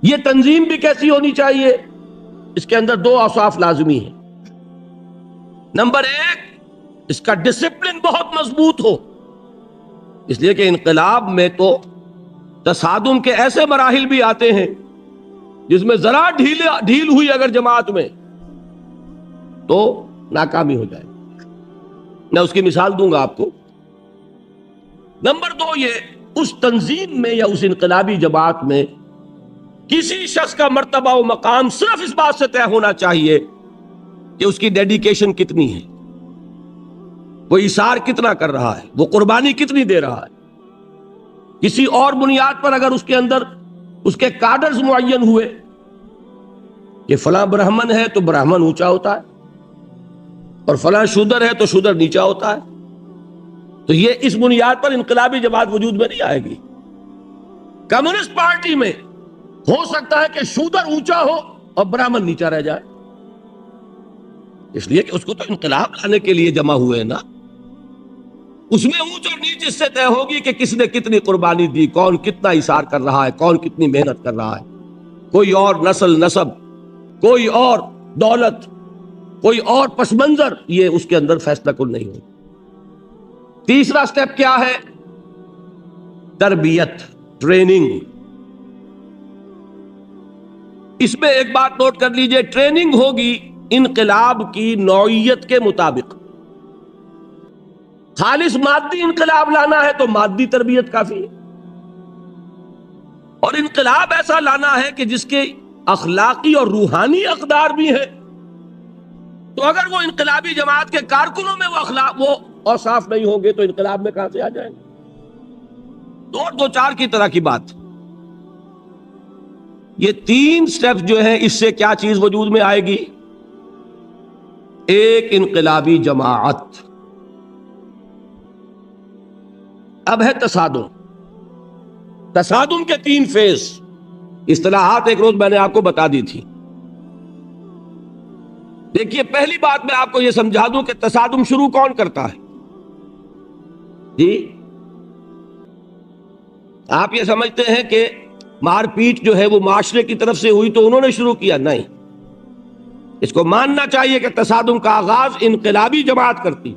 یہ تنظیم بھی کیسی ہونی چاہیے؟ اس کے اندر دو اوصاف لازمی ہیں. نمبر ایک، اس کا ڈسپلن بہت مضبوط ہو. اس لیے کہ انقلاب میں تو تصادم کے ایسے مراحل بھی آتے ہیں جس میں ذرا ڈھیل ہوئی اگر جماعت میں تو ناکامی ہو جائے. میں اس کی مثال دوں گا آپ کو. نمبر دو، یہ اس تنظیم میں یا اس انقلابی جماعت میں کسی شخص کا مرتبہ و مقام صرف اس بات سے طے ہونا چاہیے کہ اس کی ڈیڈیکیشن کتنی ہے، وہ ایثار کتنا کر رہا ہے، وہ قربانی کتنی دے رہا ہے. کسی اور بنیاد پر اگر اس کے اندر اس کے کارڈرز معین ہوئے کہ فلاں برہمن ہے تو برہمن اونچا ہوتا ہے اور فلاں شودر ہے تو شودر نیچا ہوتا ہے، تو یہ اس بنیاد پر انقلابی جماعت وجود میں نہیں آئے گی. کمیونسٹ پارٹی میں ہو سکتا ہے کہ شودر اونچا ہو اور برہمن نیچا رہ جائے، اس لیے کہ اس کو تو انقلاب لانے کے لیے جمع ہوئے نا. اس میں اونچ اور نیچ اس سے طے ہوگی کہ کس نے کتنی قربانی دی، کون کتنا ایثار کر رہا ہے، کون کتنی محنت کر رہا ہے. کوئی اور نسل نسب، کوئی اور دولت، کوئی اور پس منظر، یہ اس کے اندر فیصلہ کن نہیں ہوگا. تیسرا سٹیپ کیا ہے؟ تربیت، ٹریننگ. اس میں ایک بات نوٹ کر لیجئے، ٹریننگ ہوگی انقلاب کی نوعیت کے مطابق. خالص مادی انقلاب لانا ہے تو مادی تربیت کافی ہے، اور انقلاب ایسا لانا ہے کہ جس کے اخلاقی اور روحانی اقدار بھی ہیں، تو اگر وہ انقلابی جماعت کے کارکنوں میں وہ اوصاف نہیں ہوں گے تو انقلاب میں کہاں سے آ جائیں گے؟ دو چار کی طرح کی بات. یہ تین سٹیپس جو ہیں، اس سے کیا چیز وجود میں آئے گی؟ ایک انقلابی جماعت. اب ہے تصادم. تصادم کے تین فیز، اصطلاحات ایک روز میں نے آپ کو بتا دی تھی. دیکھیے، پہلی بات میں آپ کو یہ سمجھا دوں کہ تصادم شروع کون کرتا ہے. جی، آپ یہ سمجھتے ہیں کہ مار پیٹ جو ہے وہ معاشرے کی طرف سے ہوئی تو انہوں نے شروع کیا؟ نہیں. اس کو ماننا چاہیے کہ تصادم کا آغاز انقلابی جماعت کرتی.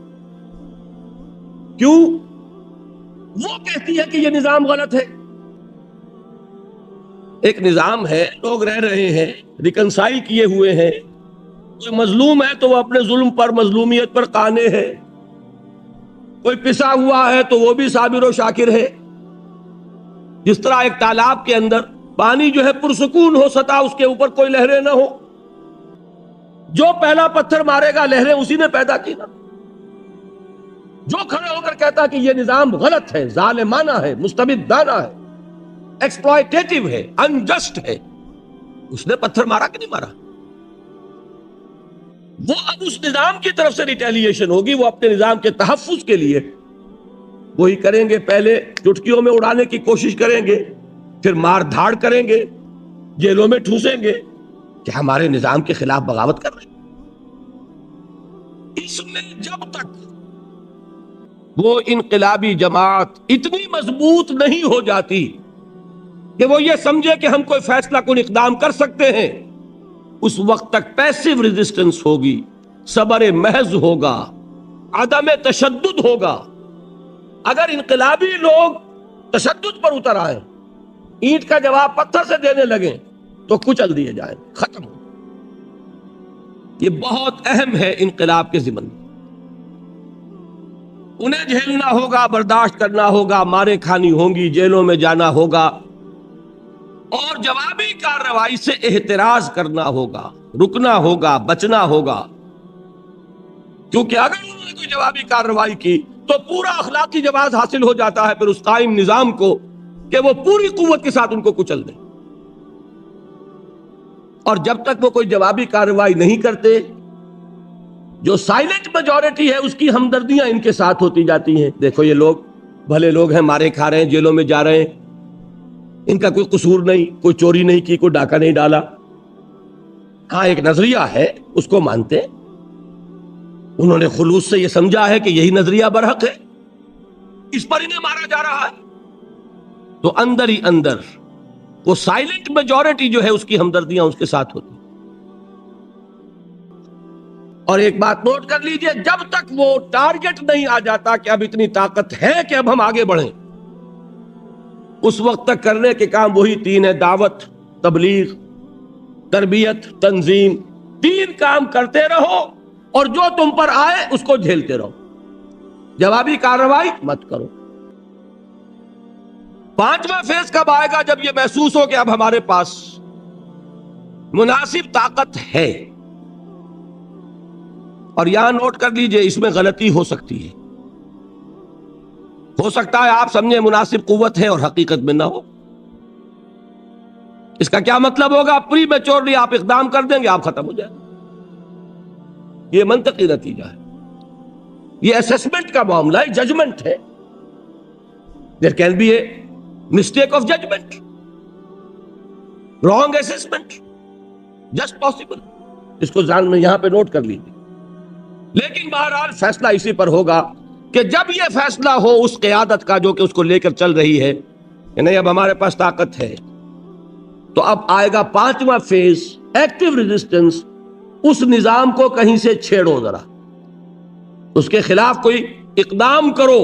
کیوں؟ وہ کہتی ہے کہ یہ نظام غلط ہے. ایک نظام ہے، لوگ رہ رہے ہیں، ریکنسائل کیے ہوئے ہیں. کوئی مظلوم ہے تو وہ اپنے ظلم پر، مظلومیت پر قانے ہے. کوئی پسا ہوا ہے تو وہ بھی صابر و شاکر ہے. جس طرح ایک تالاب کے اندر پانی جو ہے پرسکون ہو، سطح اس کے اوپر کوئی لہریں نہ ہو، جو پہلا پتھر مارے گا لہریں اسی نے پیدا کی نا. جو کھڑے ہو کر کہتا کہ یہ نظام غلط ہے، ظالمانہ ہے، مستبدانہ ہے، ایکسپلائٹیٹو ہے، انجسٹ ہے، اس نے پتھر مارا کہ نہیں مارا؟ وہ اب اس نظام کی طرف سے ریٹیلیشن ہوگی، وہ اپنے نظام کے تحفظ کے لیے وہی کریں گے، پہلے چٹکیوں میں اڑانے کی کوشش کریں گے، پھر مار دھاڑ کریں گے، جیلوں میں ٹھوسیں گے کہ ہمارے نظام کے خلاف بغاوت کر رہے ہیں۔ اس میں جب تک وہ انقلابی جماعت اتنی مضبوط نہیں ہو جاتی کہ وہ یہ سمجھے کہ ہم کوئی فیصلہ کن اقدام کر سکتے ہیں، اس وقت تک پیسیو ریزسٹنس ہوگی، صبر محض ہوگا، عدم تشدد ہوگا۔ اگر انقلابی لوگ تشدد پر اتر آئے، اینٹ کا جواب پتھر سے دینے لگیں، تو کچل دیے جائیں، ختم ہو۔ یہ بہت اہم ہے انقلاب کے ضمن میں۔ انہیں جھیلنا ہوگا، برداشت کرنا ہوگا، مارے کھانی ہوں گی، جیلوں میں جانا ہوگا، اور جوابی کارروائی سے احتراز کرنا ہوگا، رکنا ہوگا، بچنا ہوگا، کیونکہ اگر انہوں نے کوئی جوابی کارروائی کی تو پورا اخلاقی جواز حاصل ہو جاتا ہے پھر اس قائم نظام کو کہ وہ پوری قوت کے ساتھ ان کو کچل دے۔ اور جب تک وہ کوئی جوابی کارروائی نہیں کرتے، جو سائلنٹ میجورٹی ہے اس کی ہمدردیاں ان کے ساتھ ہوتی جاتی ہیں۔ دیکھو یہ لوگ بھلے لوگ ہیں، مارے کھا رہے ہیں، جیلوں میں جا رہے ہیں، ان کا کوئی قصور نہیں، کوئی چوری نہیں کی، کوئی ڈاکہ نہیں ڈالا۔ ہاں ایک نظریہ ہے، اس کو مانتے ہیں، انہوں نے خلوص سے یہ سمجھا ہے کہ یہی نظریہ برحق ہے، اس پر انہیں مارا جا رہا ہے، تو اندر ہی اندر وہ سائلنٹ میجورٹی جو ہے اس کی ہمدردیاں اس کے ساتھ ہوتی۔ اور ایک بات نوٹ کر لیجئے، جب تک وہ ٹارگٹ نہیں آ جاتا کہ اب اتنی طاقت ہے کہ اب ہم آگے بڑھیں، اس وقت تک کرنے کے کام وہی تین ہے: دعوت، تبلیغ، تربیت، تنظیم۔ تین کام کرتے رہو اور جو تم پر آئے اس کو جھیلتے رہو، جوابی کارروائی مت کرو۔ پانچواں فیز کب آئے گا؟ جب یہ محسوس ہو کہ اب ہمارے پاس مناسب طاقت ہے۔ اور یہاں نوٹ کر لیجئے، اس میں غلطی ہو سکتی ہے، ہو سکتا ہے آپ سمجھیں مناسب قوت ہے اور حقیقت میں نہ ہو۔ اس کا کیا مطلب ہوگا؟ پری میچورلی آپ اقدام کر دیں گے، آپ ختم ہو جائیں۔ یہ منطقی نتیجہ ہے، یہ اسسمنٹ کا معاملہ ہے، ججمنٹ ہے۔ There can be a mistake of judgement, wrong assessment, just possible. اس کو ذہن میں یہاں پہ نوٹ کر لیجیے۔ لیکن بہرحال فیصلہ اسی پر ہوگا کہ جب یہ فیصلہ ہو اس قیادت کا جو کہ اس کو لے کر چل رہی ہے کہ نہیں اب ہمارے پاس طاقت ہے، تو اب آئے گا پانچواں فیز، ایکٹیو ریزسٹنس۔ اس نظام کو کہیں سے چھیڑو، ذرا اس کے خلاف کوئی اقدام کرو،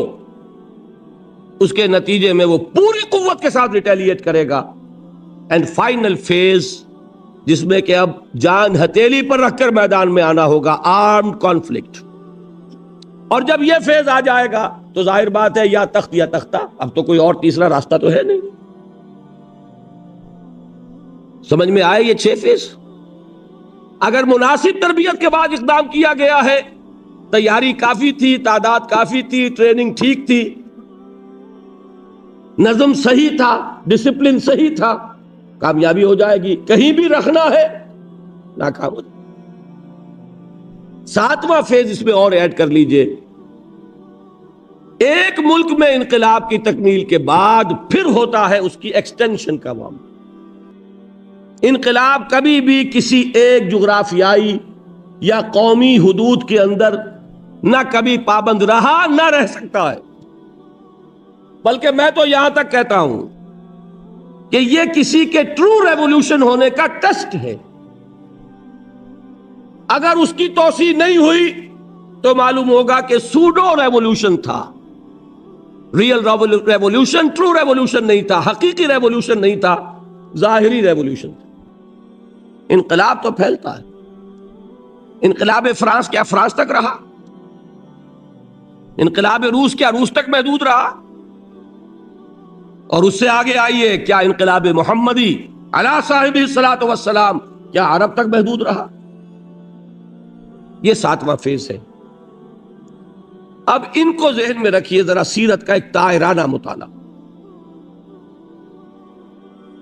اس کے نتیجے میں وہ پوری قوت کے ساتھ ریٹیلیٹ کرے گا۔ اینڈ فائنل فیز، جس میں کہ اب جان ہتھیلی پر رکھ کر میدان میں آنا ہوگا، آرمڈ کانفلکٹ۔ اور جب یہ فیز آ جائے گا تو ظاہر بات ہے یا تخت یا تختہ، اب تو کوئی اور تیسرا راستہ تو ہے نہیں۔ سمجھ میں آئے یہ 6 فیز؟ اگر مناسب تربیت کے بعد اقدام کیا گیا ہے، تیاری کافی تھی، تعداد کافی تھی، ٹریننگ ٹھیک تھی، نظم صحیح تھا، ڈسپلن صحیح تھا، کامیابی ہو جائے گی۔ کہیں بھی رکھنا ہے، ناکام ہو جائے۔ 7واں فیز اس میں اور ایڈ کر لیجئے، ایک ملک میں انقلاب کی تکمیل کے بعد پھر ہوتا ہے اس کی ایکسٹینشن کا معاملہ۔ انقلاب کبھی بھی کسی ایک جغرافیائی یا قومی حدود کے اندر نہ کبھی پابند رہا نہ رہ سکتا ہے، بلکہ میں تو یہاں تک کہتا ہوں کہ یہ کسی کے ٹرو ریولوشن ہونے کا ٹیسٹ ہے۔ اگر اس کی توسیع نہیں ہوئی تو معلوم ہوگا کہ سوڈو ریولوشن تھا، ریئل ریولوشن، ٹرو ریولوشن نہیں تھا، حقیقی ریولوشن نہیں تھا، ظاہری ریولوشن تھا۔ انقلاب تو پھیلتا ہے۔ انقلاب فرانس کیا فرانس تک رہا؟ انقلاب روس کیا روس تک محدود رہا؟ اور اس سے آگے آئیے، کیا انقلاب محمدی علی صاحب الصلاۃ والسلام کیا عرب تک محدود رہا؟ یہ 7واں فیز ہے۔ اب ان کو ذہن میں رکھیے ذرا، سیرت کا ایک طائرانہ مطالعہ۔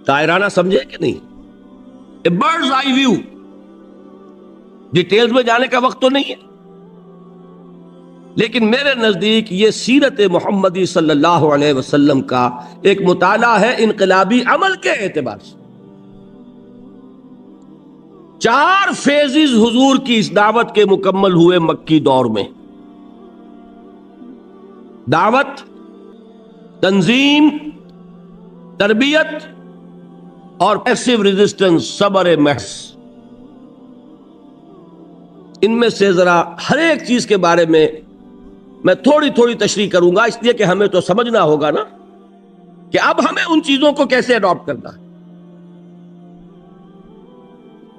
طائرانہ سمجھے کہ نہیں؟ A bird's eye view، details میں جانے کا وقت تو نہیں ہے، لیکن میرے نزدیک یہ سیرت محمدی صلی اللہ علیہ وسلم کا ایک مطالعہ ہے انقلابی عمل کے اعتبار سے۔ 4 فیزز حضور کی اس دعوت کے مکمل ہوئے مکی دور میں: دعوت، تنظیم، تربیت اور پیسو ریزسٹنس، صبر محض۔ ان میں سے ذرا ہر ایک چیز کے بارے میں تھوڑی تھوڑی تشریح کروں گا، اس لیے کہ ہمیں تو سمجھنا ہوگا نا کہ اب ہمیں ان چیزوں کو کیسے اڈاپٹ کرنا ہے۔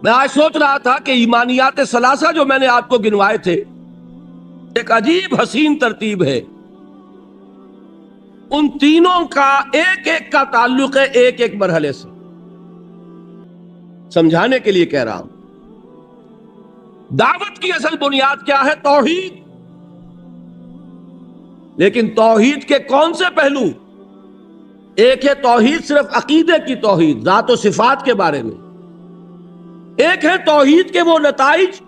میں آج سوچ رہا تھا کہ ایمانیات ثلاثہ جو میں نے آپ کو گنوائے تھے، ایک عجیب حسین ترتیب ہے، ان تینوں کا ایک ایک کا تعلق ہے ایک ایک مرحلے سے۔ سمجھانے کے لیے کہہ رہا ہوں، دعوت کی اصل بنیاد کیا ہے؟ توحید۔ لیکن توحید کے کون سے پہلو؟ ایک ہے توحید صرف عقیدے کی توحید، ذات و صفات کے بارے میں۔ ایک ہے توحید کے وہ نتائج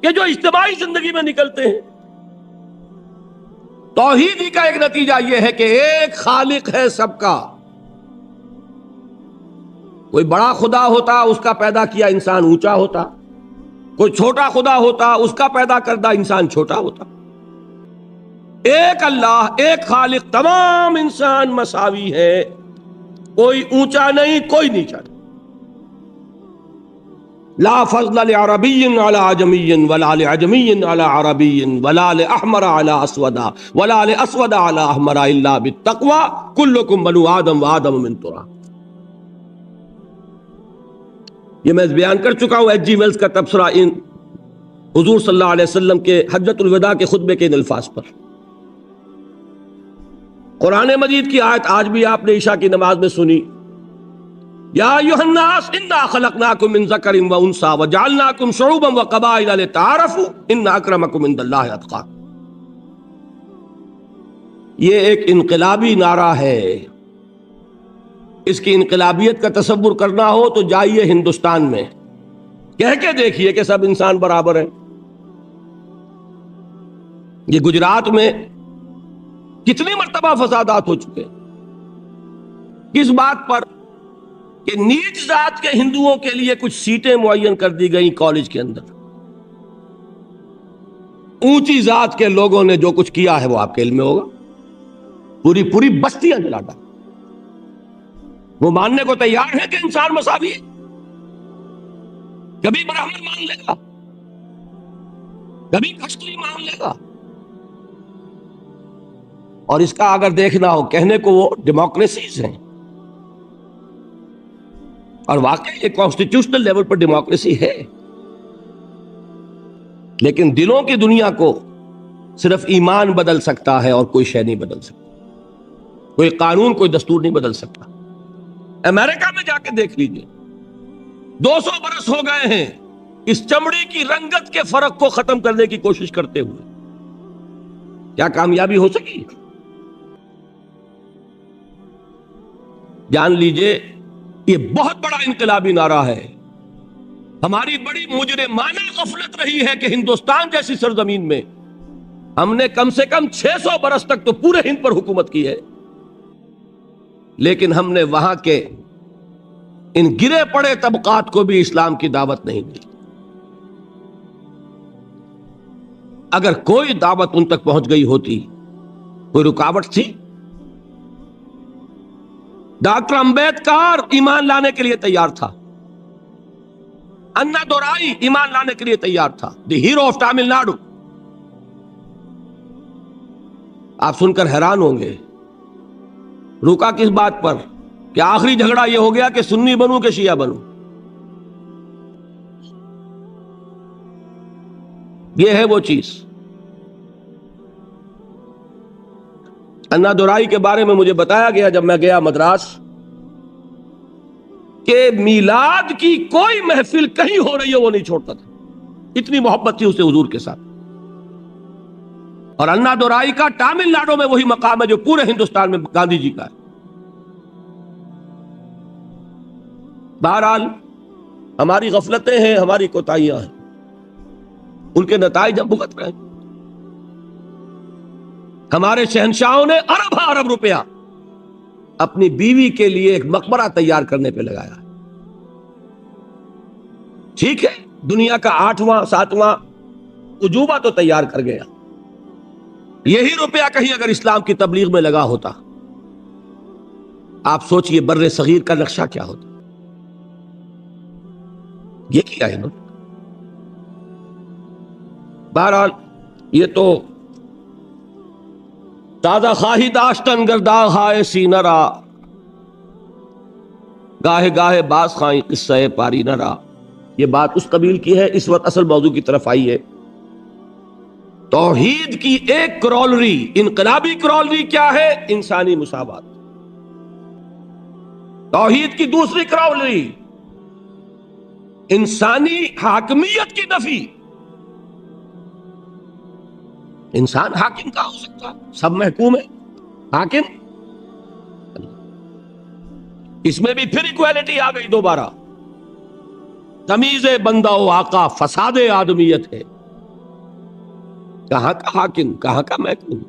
کہ جو اجتماعی زندگی میں نکلتے ہیں۔ توحید ہی کا ایک نتیجہ یہ ہے کہ ایک خالق ہے سب کا۔ کوئی بڑا خدا ہوتا، اس کا پیدا کیا انسان اونچا ہوتا، کوئی چھوٹا خدا ہوتا، اس کا پیدا کردہ انسان چھوٹا ہوتا۔ ایک اللہ، ایک خالق، تمام انسان مساوی ہے، کوئی اونچا نہیں، کوئی نیچا نہیں۔ لا فضل لعربی علی عجمی ولا لعجمی علی عربی ولا لاحمر علی اسود ولا لاسود علی احمر الا بالتقوی کلکم بنو آدم وآدم من تراب۔ یہ میں بیان کر چکا ہوں ایچ جی ویلز کا تبصرہ ان حضور صلی اللہ علیہ وسلم کے حجۃ الوداع کے خطبے کے ان الفاظ پر۔ قرآن مجید کی آیت آج بھی آپ نے عشاء کی نماز میں سنی، یا ایھا الناس انا خلقناکم من ذکر و انثی وجعلناکم شعوبا وقبائل لتعارفوا ان اکرمکم عند اللہ اتقاکم۔ یہ ایک انقلابی نعرہ ہے، اس کی انقلابیت کا تصور کرنا ہو تو جائیے ہندوستان میں، کہہ کے دیکھیے کہ سب انسان برابر ہیں۔ یہ گجرات میں کتنی مرتبہ فسادات ہو چکے، کس بات پر کہ نیچ ذات کے ہندوؤں کے لیے کچھ سیٹیں معین کر دی گئیں کالج کے اندر، اونچی ذات کے لوگوں نے جو کچھ کیا ہے وہ آپ کے علم میں ہوگا، پوری بستیاں جلا ڈالی۔ وہ ماننے کو تیار ہے کہ انسان مساوی ہے؟ کبھی برہمن مان لے گا، کبھی کشتری مان لے گا؟ اور اس کا اگر دیکھنا ہو، کہنے کو وہ ڈیموکریسیز ہیں، اور واقعی یہ کانسٹیٹیوشنل لیول پر ڈیموکریسی ہے، لیکن دلوں کی دنیا کو صرف ایمان بدل سکتا ہے اور کوئی شے نہیں بدل سکتا، کوئی قانون، کوئی دستور نہیں بدل سکتا۔ امریکہ میں جا کے دیکھ لیجئے، 200 برس ہو گئے ہیں اس چمڑی کی رنگت کے فرق کو ختم کرنے کی کوشش کرتے ہوئے، کیا کامیابی ہو سکی؟ جان لیجئے یہ بہت بڑا انقلابی نعرہ ہے۔ ہماری بڑی مجرمانہ غفلت رہی ہے کہ ہندوستان جیسی سرزمین میں ہم نے کم سے کم 600 برس تک تو پورے ہند پر حکومت کی ہے، لیکن ہم نے وہاں کے ان گرے پڑے طبقات کو بھی اسلام کی دعوت نہیں دی۔ اگر کوئی دعوت ان تک پہنچ گئی ہوتی، کوئی رکاوٹ تھی؟ ڈاکٹر امبیڈکر ایمان لانے کے لیے تیار تھا، انا دورائی ایمان لانے کے لیے تیار تھا، دی ہیرو آف تامل ناڈو۔ آپ سن کر حیران ہوں گے، رکا کس بات پر کہ آخری جھگڑا یہ ہو گیا کہ سنی بنوں کہ شیعہ بنوں۔ یہ ہے وہ چیز۔ انا دورائی کے بارے میں مجھے بتایا گیا جب میں گیا مدراس کہ میلاد کی کوئی محفل کہیں ہو رہی ہے وہ نہیں چھوڑتا تھا، اتنی محبت تھی اسے حضور کے ساتھ۔ اور انا دورائی کا تامل ناڈو میں وہی مقام ہے جو پورے ہندوستان میں گاندھی جی کا ہے۔ بہرحال ہماری غفلتیں ہیں، ہماری کوتاہیاں ہیں۔ ان کے نتائج ہم بھگت رہے ہیں۔ ہمارے شہنشاہوں نے ارب روپیہ اپنی بیوی کے لیے ایک مقبرہ تیار کرنے پہ لگایا۔ ٹھیک ہے، دنیا کا 8واں 7واں عجوبہ تو تیار کر گیا، یہی روپیہ کہیں اگر اسلام کی تبلیغ میں لگا ہوتا، آپ سوچئے بر صغیر کا نقشہ کیا ہوتا۔ یہ کیا ہے نا۔ بہرحال یہ تو تازہ خواہی داشتن گرداغ ہائے سینہ را، گاہے گاہے باز خائیں قصہ پاری نہ را۔ یہ بات اس قبیل کی ہے، اس وقت اصل موضوع کی طرف آئی ہے۔ توحید کی ایک کرولری، انقلابی کرولری کیا ہے؟ انسانی مساوات۔ توحید کی دوسری کرولری انسانی حاکمیت کی نفی۔ انسان حاکم کہاں ہو سکتا؟ سب محکوم ہے، حاکم۔ اس میں بھی پھر ایکویلٹی آ گئی دوبارہ۔ تمیز بندہ و آقا فساد آدمیت ہے۔ کہاں کا حاکم، کہاں کا محکوم؟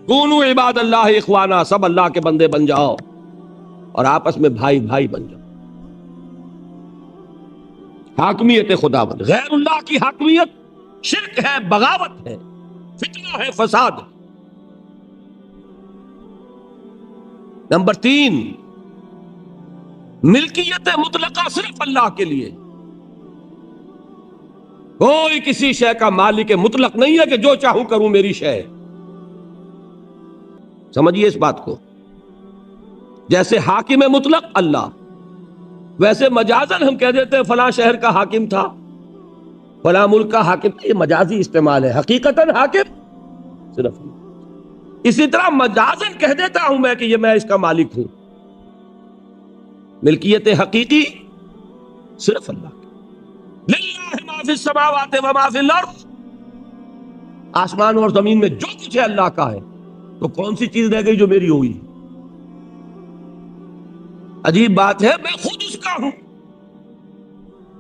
کونوا عباد اللہ اخوانا، سب اللہ کے بندے بن جاؤ اور آپس میں بھائی بھائی بن جاؤ۔ حاکمیت خداوند، غیر اللہ کی حاکمیت شرک ہے، بغاوت ہے، فتنہ ہے، فساد۔ نمبر 3، ملکیت مطلقہ صرف اللہ کے لیے۔ کوئی کسی شے کا مالک مطلق نہیں ہے کہ جو چاہوں کروں میری شے۔ سمجھیے اس بات کو۔ جیسے حاکم مطلق اللہ، ویسے مجازن ہم کہہ دیتے ہیں فلاں شہر کا حاکم تھا، فلاں ملک کا حاکم، یہ مجازی استعمال ہے، حقیقتاً حاکم صرف اللہ۔ اسی طرح مجازن کہہ دیتا ہوں میں کہ یہ میں اس کا مالک ہوں، ملکیت حقیقی صرف اللہ کی۔ للہ ما فی السماوات و ما فی الارض، آسمان اور زمین میں جو کچھ ہے اللہ کا ہے، تو کون سی چیز رہ گئی جو میری ہوئی؟ عجیب بات ہے، میں خود اس کا ہوں۔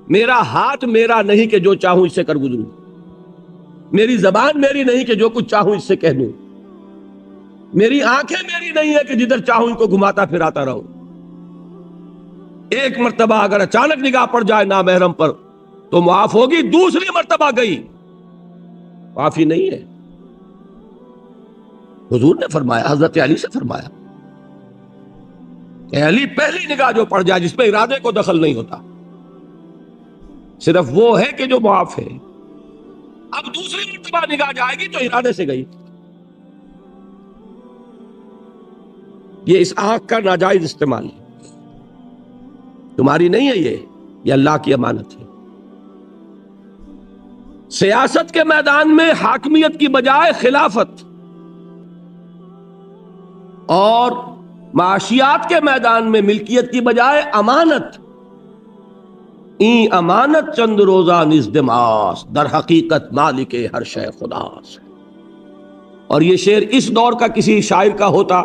میرا ہاتھ میرا نہیں کہ جو چاہوں اس سے کر گزروں، میری زبان میری نہیں کہ جو کچھ چاہوں اس سے کہہ دوں، میری آنکھیں میری نہیں ہے کہ جدھر چاہوں ان کو گھماتا پھراتا رہوں۔ ایک مرتبہ اگر اچانک نگاہ پڑ جائے نامحرم پر تو معاف ہوگی، دوسری مرتبہ گئی معافی نہیں ہے۔ حضور نے فرمایا، حضرت علی سے فرمایا کہ علی پہلی نگاہ جو پڑ جائے جس پہ ارادے کو دخل نہیں ہوتا، صرف وہ ہے کہ جو معاف ہے۔ اب دوسری مرتبہ نگاہ جائے گی تو ارادے سے گئی۔ یہ اس آنکھ کا ناجائز استعمال ہے، تمہاری نہیں ہے، یہ اللہ کی امانت ہے۔ سیاست کے میدان میں حاکمیت کی بجائے خلافت، اور معاشیات کے میدان میں ملکیت کی بجائے امانت۔ این امانت چند روزہ نزدماس، در حقیقت مالک ہر شے خداس۔ اور یہ شعر اس دور کا کسی شاعر کا ہوتا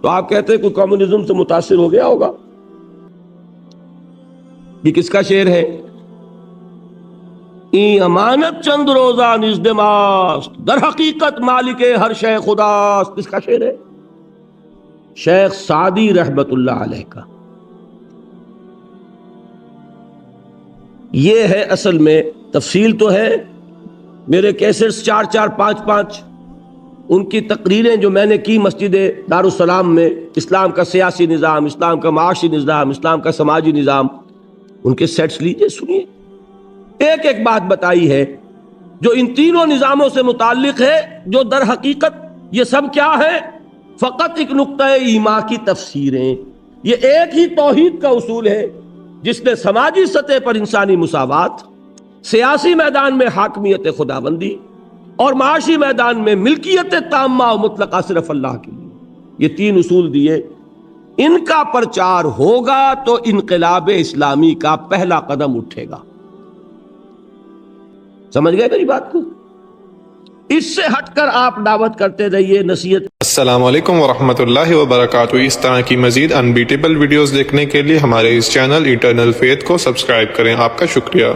تو آپ کہتے کوئی کمیونزم سے متاثر ہو گیا ہوگا۔ یہ کس کا شعر ہے؟ این امانت چند روزہ نزدماس، در حقیقت مالک ہر شے خداس۔ کس کا شعر ہے؟ شیخ سعدی رحمت اللہ علیہ کا۔ یہ ہے اصل میں، تفصیل تو ہے، میرے کیسٹس 4 5 ان کی تقریریں جو میں نے کی مسجد دارالسلام میں، اسلام کا سیاسی نظام، اسلام کا معاشی نظام، اسلام کا سماجی نظام، ان کے سیٹس لیجئے، سنیے۔ ایک ایک بات بتائی ہے جو ان تینوں نظاموں سے متعلق ہے، جو در حقیقت یہ سب کیا ہے؟ فقط ایک نقطہ ایمان کی تفسیریں۔ یہ ایک ہی توحید کا اصول ہے جس نے سماجی سطح پر انسانی مساوات، سیاسی میدان میں حاکمیت خداوندی اور معاشی میدان میں ملکیت تامہ و مطلقہ صرف اللہ کے لیے، یہ 3 اصول دیے۔ ان کا پرچار ہوگا تو انقلاب اسلامی کا پہلا قدم اٹھے گا۔ سمجھ گئے میری بات کو؟ اس سے ہٹ کر آپ دعوت کرتے رہیے، نصیحت۔ السلام علیکم ورحمۃ اللہ وبرکاتہ۔ اس طرح کی مزید انبیٹیبل ویڈیوز دیکھنے کے لیے ہمارے اس چینل ایٹرنل فیتھ کو سبسکرائب کریں۔ آپ کا شکریہ۔